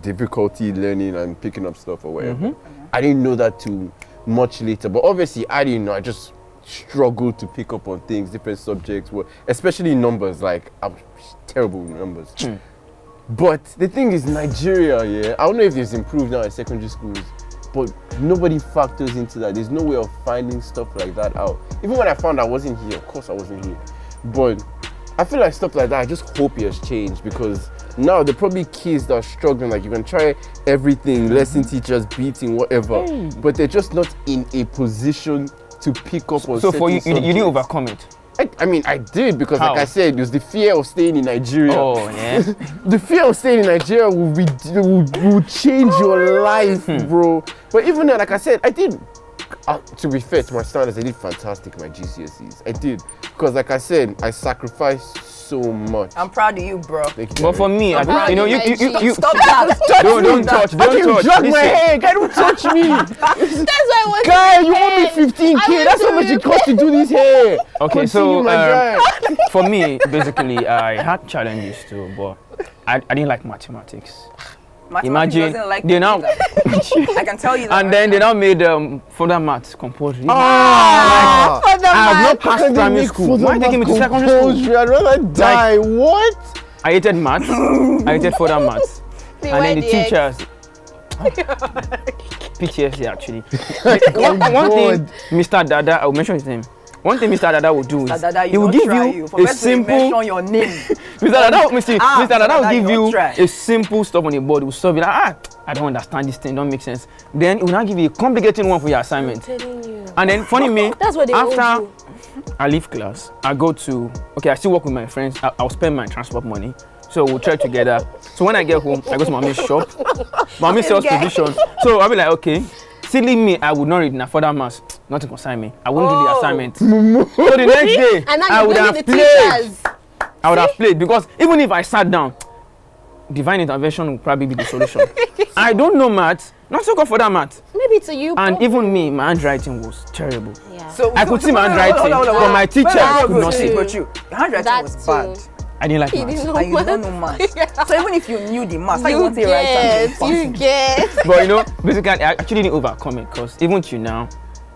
difficulty learning and picking up stuff or whatever. I didn't know that too much later, but obviously I didn't know. I just struggled to pick up on things, different subjects, especially numbers. Like I'm terrible with numbers. But the thing is, Nigeria, I don't know if it's improved now in secondary schools, but nobody factors into that. There's no way of finding stuff like that out. Even when I found I wasn't here, of course I wasn't here. But I feel like stuff like that, I just hope it has changed because now there are probably kids that are struggling. Like you can try everything, lesson teachers, beating, whatever, but they're just not in a position to pick up on. So for you didn't overcome it. I mean, I did because, like I said, it was the fear of staying in Nigeria. Oh, yeah. The fear of staying in Nigeria will change your life, bro. But even then, like I said, I did. To be fair to my standards, I did fantastic in my GCSEs. I did because, like I said, I sacrificed so much. I'm proud of you, bro. But for me, you stop that. Don't touch. Drag my hair, guy, don't touch me. That's why I was. Guy, you want me 15K? That's how much it costs to do this hair. Okay, so for me, basically, I had challenges too, but I didn't like mathematics. Imagine they now. I can tell you that. And then they now made further maths compulsory. I have not passed primary school. Why taking me to secondary school? I'd rather die. What? I hated maths. I hated further maths. And then the teachers. PTSD actually. One thing, Mr. Dada, I will mention his name. One thing Mr. Dada will do is he will give you a simple. Your name. Mr. Dada will give you a simple stuff on the board. He will solve it. I don't understand this thing. Don't make sense. Then he will not give you a complicated one for your assignment. And then funny me, that's what they after I leave class, I go to I still work with my friends. I'll spend my transport money. So we'll try together. So when I get home, I go to mommy's shop. Mommy sells provision. So I'll be like, okay. Silly me, I would not read in further maths. Nothing concern me. I wouldn't do the assignment. So the next day, I would have played. I would have played because even if I sat down, divine intervention would probably be the solution. I don't know maths. Not so good for that maths. Maybe to you. And even me, my handwriting was terrible. Yeah. So I could see my handwriting, but my teacher could not see. But your handwriting was bad. I didn't like maths. And you don't know maths. So even if you knew the maths, you want to write you get. But basically, I actually didn't overcome it because even till now,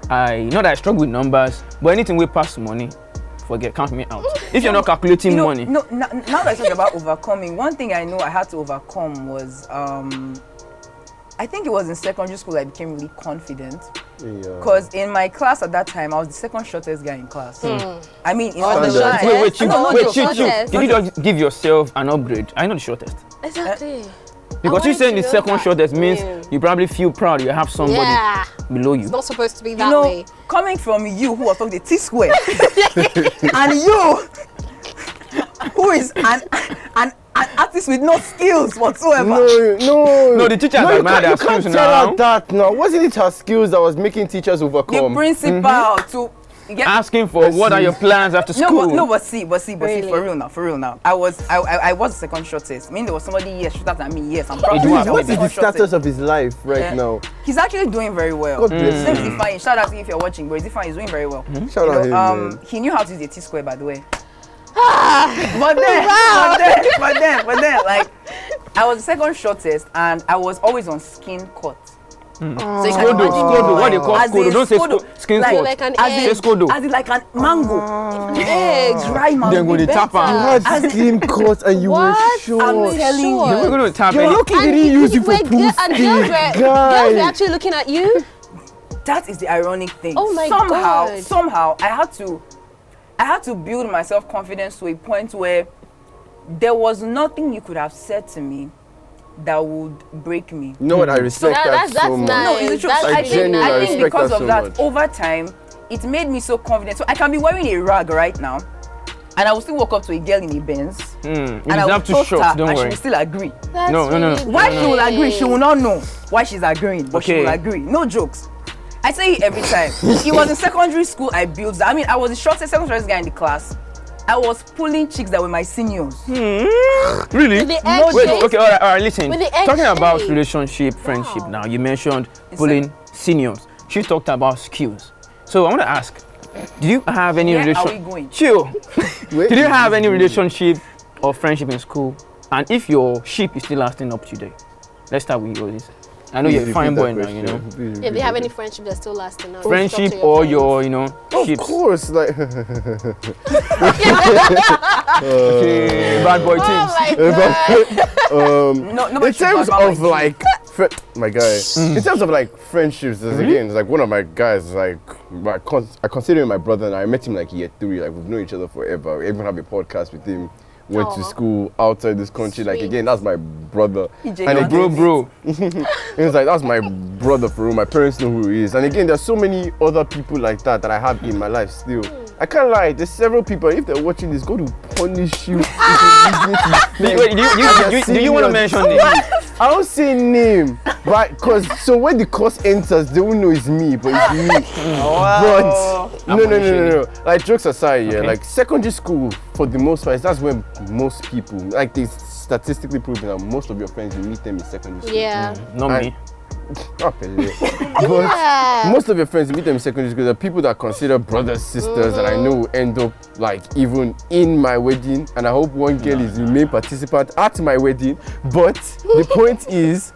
I know that I struggle with numbers, but anything we pass money, forget, count me out. If you're not calculating money. No, now that I talk about overcoming, one thing I know I had to overcome was, I think it was in secondary school I became really confident. Because in my class at that time, I was the second shortest guy in class. I mean, in all the line. Wait, Did you just give yourself an upgrade? I know the shortest. Exactly. Because you saying the second shortest means you probably feel proud you have somebody below you. It's not supposed to be that way. Coming from you who was from the T-square, and you who is an artist with no skills whatsoever. No, the teachers admire their skills now. You can't tell her that now. Wasn't it her skills that was making teachers overcome? The principal to asking for what are your plans after school. But see, for real now. I was the second shortest. I mean, there was somebody shorter than me. Yes, I'm proud. What is the status of his life right now? He's actually doing very well. God bless him. His name is Ifeanyi. Shout out to you if you're watching, but Ifeanyi is doing very well. Shout out him, man. He knew how to use the T-square, by the way. But then, like, I was the second shortest, and I was always on skin cut. So Skodo, what they call Skodo? Don't say skin cut. Like an egg. Say Skodo. As in like a mango. Eggs, dry mango. Then go to tap You had skin cut and you were short. I'm telling you. They were going to tap You're lucky they didn't use you for pool and girls were actually looking at you. That is the ironic thing. Oh my God. Somehow, I had to build my self-confidence to a point where there was nothing you could have said to me that would break me. You know what? I respect that so much. Nice. No, it's the truth. I think because of that, over time, it made me so confident. So I can be wearing a rag right now, and I will still walk up to a girl in a Benz, and I will toast her, and she will still agree. No. Why she will agree? She will not know why she's agreeing, but she will agree. No jokes. I say it every time. It was in secondary school I built that. I mean, I was the shortest secondary guy in the class. I was pulling chicks that were my seniors. Really? With the egg Wait, shape. okay, all right, listen. With the egg Talking about shape. relationship, friendship now, you mentioned pulling seniors. She talked about skills. So I want to ask, did you have any Where are we relationship? going? Chill. Where Did you is have this any going? relationship or friendship in school? And if your ship is still lasting up today? Let's start with you, Lisa. I know Please you're a fine repeat boy that now, you know. question. Please If repeat they have that any friendship that's still lasting now. Friendship talk to or friends. your, you know, Of ships. course, like Okay, bad boy things. Oh my god. No, in nobody should terms talk about of my like, my guy, in terms of like friendships, there's again, it's like one of my guys, like I consider him my brother, and I met him like year 3. Like we've known each other forever. We even have a podcast with him. Went to Aw. school outside this country. Like Sweet. again, that's my brother. EJ, And you're again, Bro. it's like that's my brother for real. My parents know who he is. And again, there's so many other people like that I have in my life still. I can't lie. There's several people. If they're watching this, go to punish you. Wait, do you want to mention this? I don't say name, right? Cause so when the course enters, they won't know it's me, but it's me. Wow. But no. Like jokes aside, yeah. Okay. Like secondary school, for the most part, that's when most people, like they statistically proven that most of your friends you meet them in secondary school. Yeah. Not me. Oh, Pele. But Yeah. most of your friends you meet them in secondary school, the people that consider brothers, sisters, that I know will end up like even in my wedding. And I hope one girl is the main participant at my wedding. But the point is,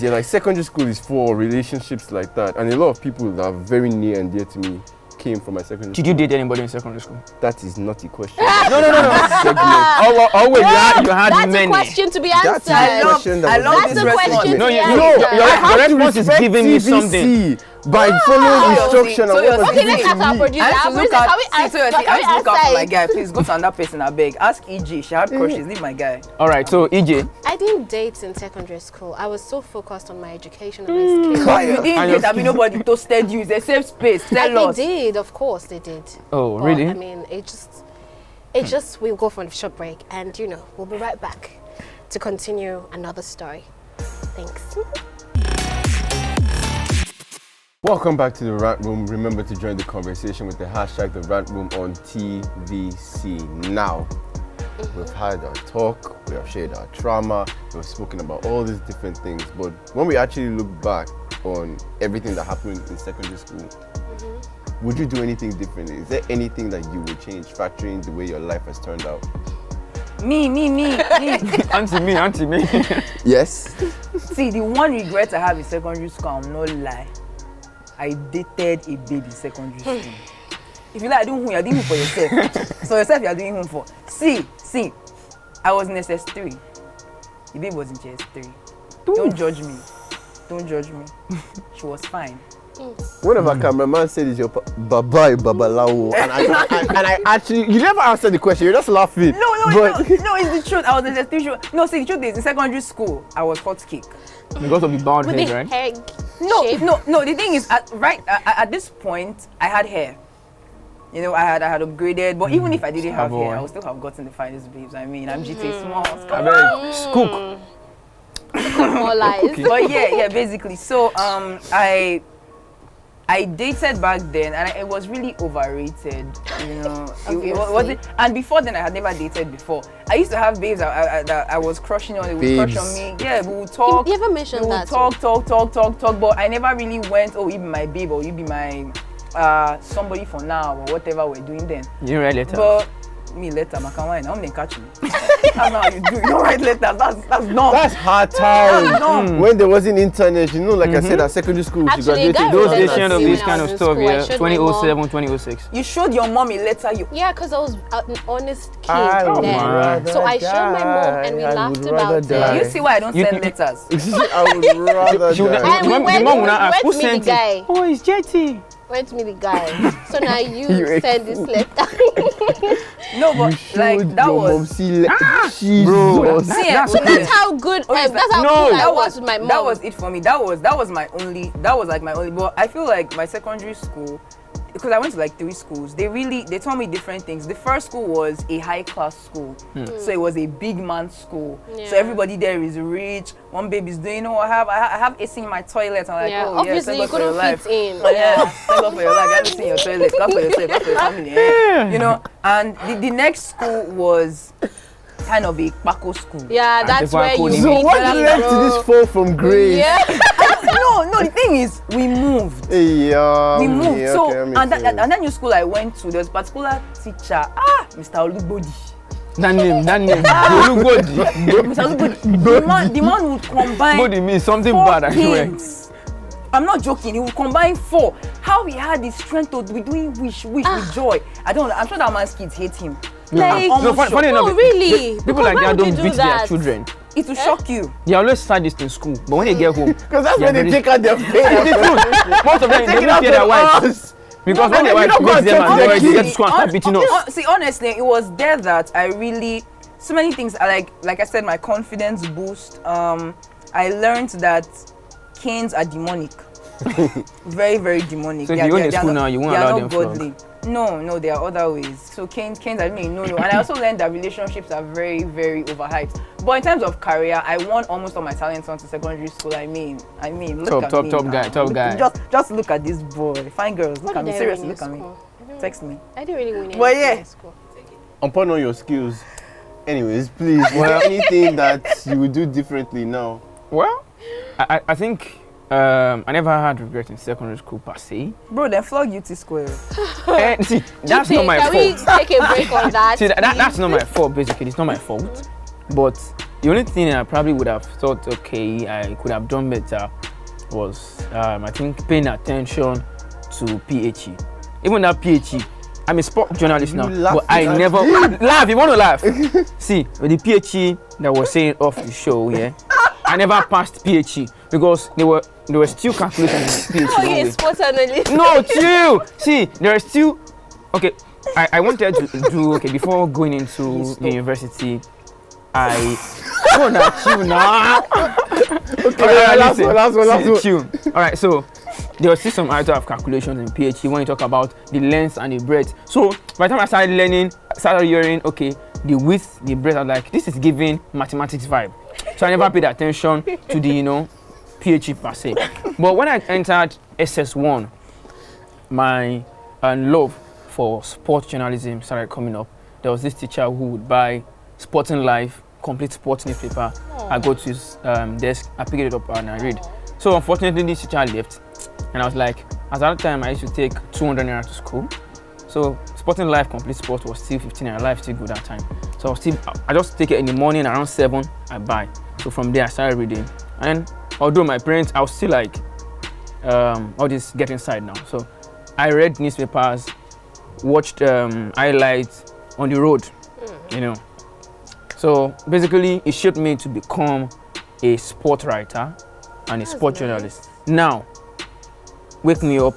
yeah, like secondary school is for relationships like that. And a lot of people that are very near and dear to me came from my secondary Did school. you date anybody in secondary school? That is not a question. No. Oh wait, you had That's many. a question to be That's answered. a question that I was love That's this a response. question No, to be you- answered. no, I have your to response is respect giving me TVC something. by following instruction So and you're what was Okay, given let's to ask our me. producer. I have Our to look producer, can we at, ask? so I Can have we to look out for my ask? guy. Please go to another person, I beg. Ask EJ. She had crushes. Leave my guy. All right, so EJ, I didn't date in secondary school. I was so focused on my education and my skills. Why you And didn't your get? I mean, nobody toasted you. It's a safe space. Tell They us. did, of course they did. oh But, really? I mean, it just we'll go for a short break, and you know we'll be right back to continue another story. Thanks. Welcome back to the Rant Room. Remember to join the conversation with the hashtag The Rant Room on TVC. Now, we've had our talk, we have shared our trauma, we've spoken about all these different things. But when we actually look back on everything that happened in secondary school, would you do anything differently? Is there anything that you would change, factoring the way your life has turned out? Me. Auntie me. Yes. See, the one regret I have in secondary school, I'm not lie. I dated a babe in secondary school. If you like doing who, you're doing who for yourself. So yourself, you're doing who for. See, I was in SS3. The babe was in GS3. Don't judge me. She was fine. One of our cameraman said it's your baba babalawo, and I actually, you never answered the question. You're just laughing. No, but it's the truth. I was in SS3. No, see, the truth is, in secondary school, I was hot cake. Because of the bald With head, the right? egg shape. No. The thing is, at this point, I had hair. You know, I had upgraded. But even if I didn't have hair, I would still have gotten the finest babes. I mean, I'm GTA Smalls. I beg, Skook. More lies. But yeah, basically. So I dated back then, and it was really overrated. You know, it wasn't. And before then, I had never dated before. I used to have babes that I was crushing on. They would crush on me. Yeah, we would talk. You ever mentioned we would that? talk. But I never really went. Oh, you be my babe, or you be my somebody for now, or whatever we're doing then. You read letter. But me later, I can't wine. I'm gonna catch me. That's not how you do. You don't write letters. That's not. that's hard time. That's dumb. When there wasn't internet, you know, like I said, at secondary school, she Actually, graduated. guy Those was days like of that this when kind I of was in stuff, school. I yeah. showed my mom. 2007, 2006. You showed your mom a letter. Yeah, because I was an honest kid I would then. rather So I showed my mom and we die. I laughed would about rather it. die. You see why I don't send letters? I would rather She would die. And we the went- mom we would not ask, went who to meet sent the guy. it? Oh, it's Jetty. Went to meet the guy. So now you You send this letter. No, but like Showed that your was. mom see Jesus. Bro, that's- That's how good. Okay, That's how no, good I that was with my mom. That was it for me. That was like my only. But I feel like my secondary school because I went to like 3 schools, they taught me different things. The first school was a high-class school, so it was a big man school. So everybody there is rich. One baby's doing, you know, I have AC in my toilet. I'm like, oh obviously yeah, you couldn't fit in. Oh, yeah, thank God for your life. You have to see your toilet. God for yourself, God for your family. Yeah. You know, and the next school was kind of a Paco school. Yeah, that's where you So meet what them, led to bro. this fall from grace? Yeah. No, the thing is, we moved. Yeah, We moved. yeah, So, okay, and that new school I went to, there was a particular teacher, Mr. Olubodi. That name. Bolugodi. Mr. Olubodi. The man would combine Body means something 4 bad, I swear. things. I'm not joking. He would combine 4. How he had the strength to be doing wish with joy. I'm sure that man's kids hate him. Like, I'm almost funny sure. enough, Oh, really? people Because like why that would you don't do beat their that? children. It will shock you. They always sadist in school, but when they get home, Because that's when they take out their pain. most of them they don't fear their wives. Because when their wife beats them and they get to school and start beating us. See, honestly, it was there that I really, so many things. Like I said, my confidence boost. I learned that canes are demonic. Very, very demonic. So if you go to school now, you won't allow them godly. No, there are other ways. So canes, I mean, no. And I also learned that relationships are very, very overhyped. But in terms of career, I won almost all my talents onto secondary school. I mean, look at me. Top guy. Just look at this boy. Fine girls, look What at me. did I Seriously, win look at in me. school? Text me. I didn't really win anything But yeah. in school. Upon all your skills, anyways, please, well, anything that you would do differently now? Well, I think I never had regret in secondary school per se. Bro, then flog UT Square. See, that's not my Can we fault. take a break on that? See, that's not my fault, basically. It's not my fault. But the only thing I probably would have thought, okay, I could have done better was, I think, paying attention to PHE. Even that PHE, I'm a sport journalist now, but I never laugh. You want to laugh? See, with the PHE that was saying off the show, yeah, I never passed PHE because there were still calculations in PHE. Oh, you're a sports analyst. No, chill. See, there are still. Okay, I wanted to do before going into the university. Oh, not chill now. Okay, last one. Chill. All right, so there was still some other of calculations in PhD when you talk about the length and the breadth. So by the time I started hearing, okay, the width, the breadth, I was like, this is giving mathematics vibe. So I never paid attention to the, PhD per se. But when I entered SS1, my love for sports journalism started coming up. There was this teacher who would buy Sporting Life, complete sports newspaper. I go to his desk, I pick it up and I read. So unfortunately, this teacher left. And I was like, at that time, I used to take 200 naira to school. So Sporting Life Complete Sport was still 15 naira, life still good that time. So I just take it in the morning around 7, I buy. So from there, I started reading. And although my parents, I was still like, all this get inside now. So I read newspapers, watched highlights on the road, So basically, it shaped me to become a sport writer and a sport journalist. Now, wake me up.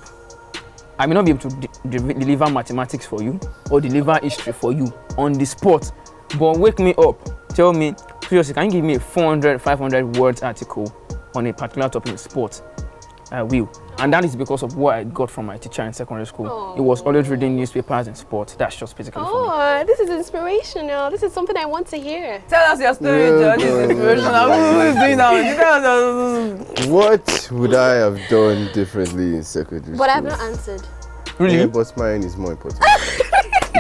I may not be able to deliver mathematics for you or deliver history for you on the spot, but wake me up. Tell me, seriously, can you give me a 400, 500 words article on a particular topic in sport? I will. And that is because of what I got from my teacher in secondary school. Aww. It was always reading newspapers and sport. That's just basically for me. Oh, this is inspirational. This is something I want to hear. Tell us your story, Yeah, George. It's bro. inspirational. Who's doing now? What would I have done differently in secondary But I have school? not answered. Really? Yeah, but mine is more important.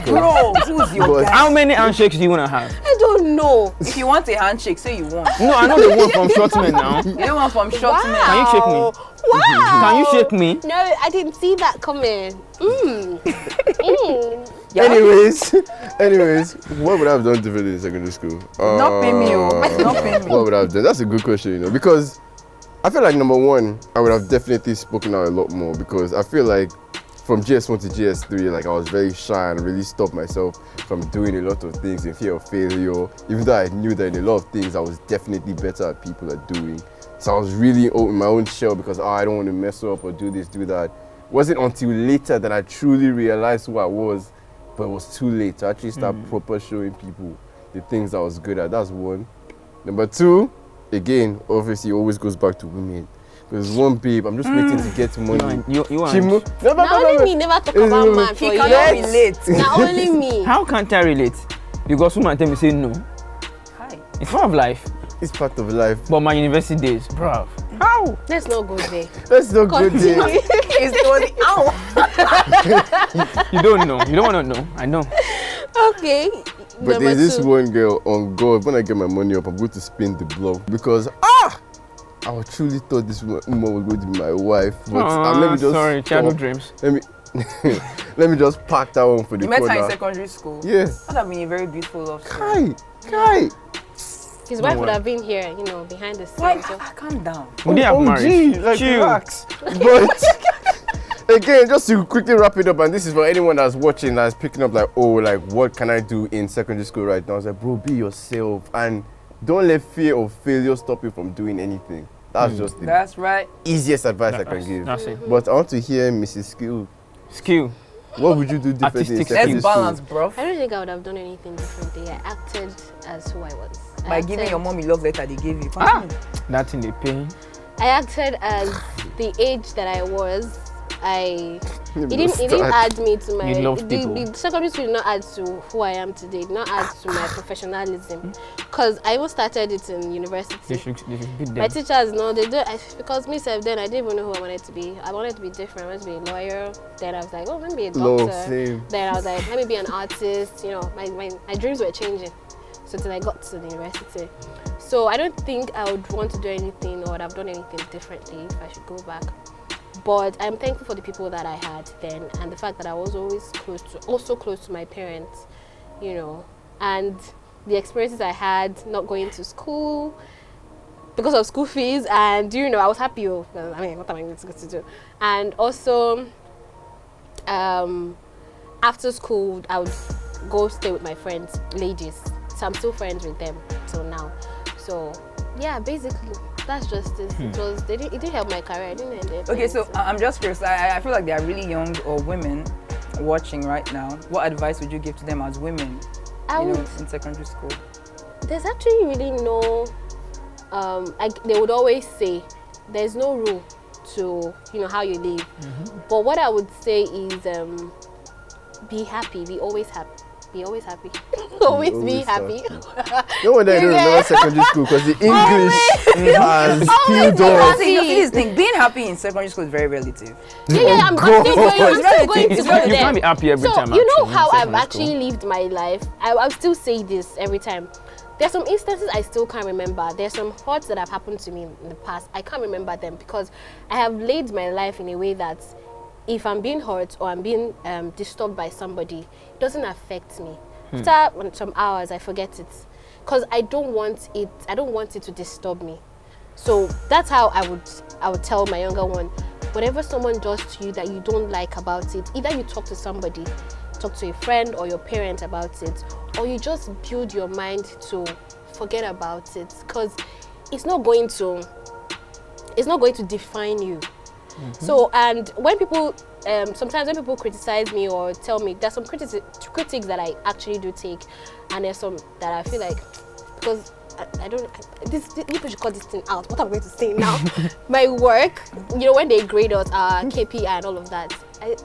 Bro, who's your But- guy? How many handshakes do you want to have? I don't know. If you want a handshake, say you want. No, I know the one from Shortman now. You don't want from short Wow. men. Can you shake me? Wow. Can you shake me? No, I didn't see that coming. Yeah. Anyways, what would I have done differently in secondary school? Not pay me, oh. Not pay me. What would I have done? That's a good question, because I feel like number one, I would have definitely spoken out a lot more, because I feel like from GS1 to GS3, like I was very shy and really stopped myself from doing a lot of things in fear of failure, even though I knew that in a lot of things I was definitely better at people at doing. So I was really in my own shell because I don't want to mess up or do this, do that. It wasn't until later that I truly realized who I was, but it was too late to actually start proper showing people the things I was good at. That's one. Number two, again, obviously it always goes back to women. Because one babe, I'm just waiting to get money. You She and Now only me never talk about man for He years. cannot relate. Now only me. how can't I relate? Because woman tell me say no. Hi. It's part of life. It's part of life. But my university days, bruv. How? Let's not go there. Let's not go Continue. there. You don't know. You don't want to know. I know. Okay. But Number there's this 2. one girl on God. When I get my money up, I'm going to spin the block because I truly thought this woman was going to be my wife. But let me just sorry, childhood stop. dreams. Let me let me just park that one for the You met her in corner. secondary school. Yeah. That have been a very beautiful love story. Kai. His wife would worry. have been here, behind the Why? scenes. So. Calm down. We didn't have marriage. Like, Chill. relax. But again, just to quickly wrap it up, and this is for anyone that's watching, that's picking up what can I do in secondary school right now? I was like, bro, be yourself and don't let fear of failure stop you from doing anything. That's just the That's right. easiest advice I can That's- give. That's it. But I want to hear Mrs. Skill. Skill. What would you do differently in Artistic secondary Let's school? balance, bro. I don't think I would have done anything differently. I acted as who I was. By giving your mom a love letter they gave you. That's in the pain. I acted as the age that I was. It didn't Start. add me to my. You loved people. The secondary school did not add to who I am today. Did not add to my professionalism. Because I even started it in They university. should beat My them. teachers know they do because myself then I didn't even know who I wanted to be. I wanted to be different. I wanted to be a lawyer. Then I was like, oh, let me be a doctor. Love, same. Then I was like, let me be an artist. My dreams were changing. So until I got to the university. So I don't think I would want to do anything or would have done anything differently if I should go back. But I'm thankful for the people that I had then and the fact that I was always close to my parents, and the experiences I had not going to school because of school fees and I was happy. What am I going to do? And also after school I would go stay with my friends, ladies. So I'm still friends with them till now. So yeah, basically that's just it. It didn't help my career. I didn't end it. Okay, so I'm just curious. I feel like they are really young or women watching right now. What advice would you give to them as women, in secondary school? There's actually really no. They would always say there's no rule to how you live. But what I would say is be happy. Be always happy. Be always happy. Always be happy. No wonder I don't remember secondary school because the English has peeled off. See, this thing, being happy in secondary school is very relative. I'm still going to You go there. can't be happy every time. You know actually, how in I've secondary actually school. lived my life. I'll still say this every time. There's some instances I still can't remember. There's some hurts that have happened to me in the past. I can't remember them because I have laid my life in a way that if I'm being hurt or I'm being disturbed by somebody, it doesn't affect me. After some hours, I forget it because I don't want it to disturb me. So that's how I would tell my younger one, whatever someone does to you that you don't like about it, either you talk to somebody, talk to a friend or your parent about it, or you just build your mind to forget about it because it's not going to define you. So, and when people sometimes when people criticize me or tell me, there's some critics that I actually do take, and there's some that I feel like, because people should cut this thing out. What am I going to say now? My work, when they grade us, KPI and all of that,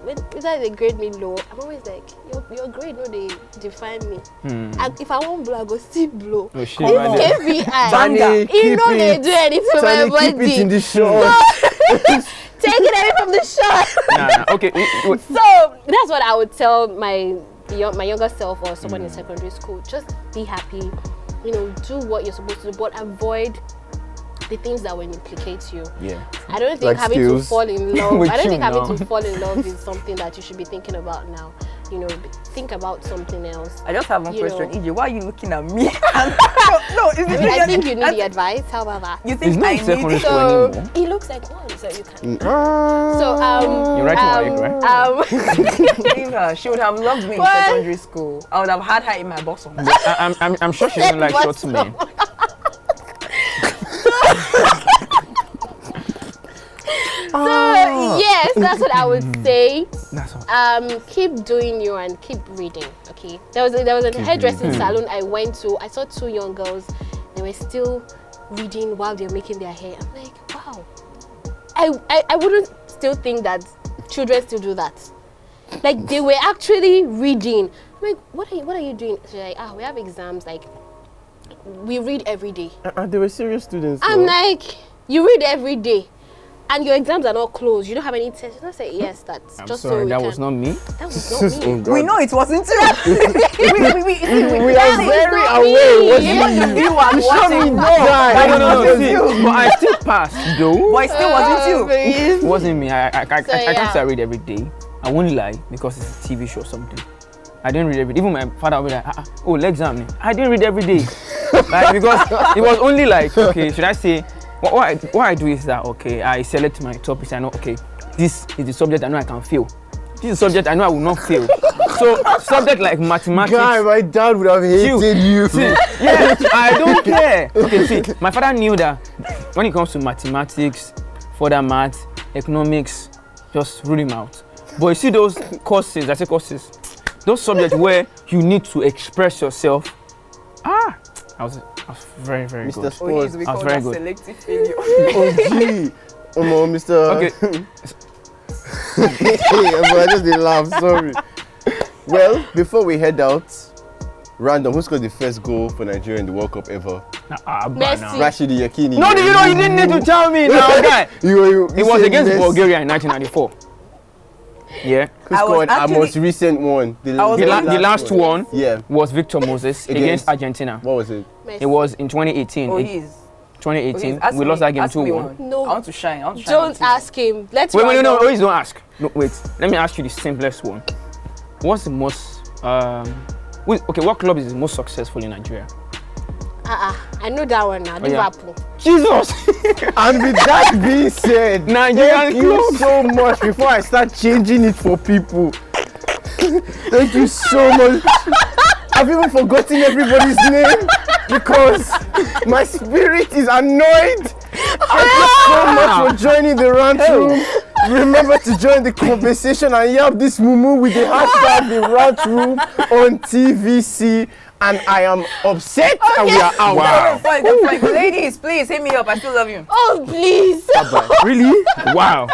when they grade me low, I'm always like, your grade, no, they define me. And if I want blow, I go still blow. Oh, shit, Come on. KPI, Tani, they do anything to my body. keep it in the shot. Take it away from the shot. Nah. Okay. So that's what I would tell my younger self or someone in secondary school. Just be happy, do what you're supposed to do, but avoid the things that will implicate you. Yeah. I don't think Like having skills. to fall in love. With I don't you think having now. to fall in love is something that you should be thinking about now. Think about something else. I just have one You question. know. EJ, why are you looking at me? No, is it I think you need the advice. How about that? You It's think not I in secondary need school So anymore. he looks like one, so you can. So You're writing WAEC, right? She would have loved me in What? secondary school. I would have had her in my bosom. I'm sure she doesn't like short men. Yes, that's what I would say. That's all. Keep doing you and keep reading. Okay. There was a hairdressing salon I went to. I saw 2 young girls. They were still reading while they were making their hair. I'm like, wow. I wouldn't still think that children still do that. Like they were actually reading. I'm like, what are you doing? She's like, we have exams. Like, we read every day. They were serious students. I'm like, you read every day, and your exams are not closed. You don't have any tests. I say yes. That's I'm just sorry, so that was not me. That was not me. Oh, God. We know it wasn't you. We are very aware. Even the viewers You shut watching. me No, down. No. See, but I still passed though. but it still wasn't you. It wasn't me. I can't yeah. say I read every day. I won't lie because it's a TV show or something. I didn't read every day. Even my father would be like, oh, exam. I didn't read every day. Like, because it was only like, okay, should I say, what I do is that, okay, I select my topics. I know, okay, this is the subject I know I can fail. This is the subject I know I will not fail. So, subject like mathematics. Guy, my dad would have hated you. See, yeah, I don't care. Okay, see, my father knew that when it comes to mathematics, further maths, economics, just rule him out. But you see those courses, those subjects where you need to express yourself. I was very, very Mr. good. Sports. We I was call very that good. selective failure. Oh, gee. Mr. Okay. I just did laugh, sorry. Well, before we head out, random, who scored the first goal for Nigeria in the World Cup ever? Messi. Rashidi Yakini. No, you didn't need to tell me now, guy. It was against Bulgaria in 1994. Yeah. Who scored our most recent one? The last one Yeah. was Victor Moses against Argentina. What was it? Messi. It was in 2018. Oh, he's. 2018. Ask We me, lost that game ask me 2-1. one. No. I want to shine. Don't ask him. Let's Wait, round no, up. always don't ask. No, wait. Let me ask you the simplest one. What's the most what club is the most successful in Nigeria? I know that one now. yeah. Liverpool. Jesus! And with that being said, Nigerian thank you so much before I start changing it for people. Thank you so much. I've even forgotten everybody's name because my spirit is annoyed. Thank you so much for joining the rant room. Remember to join the conversation and yap this mumu with the hashtag the rant room on TVC. And I am upset and we are out. Wow. Fine. Ladies, please hit me up. I still love you. Oh, please. Really? Wow.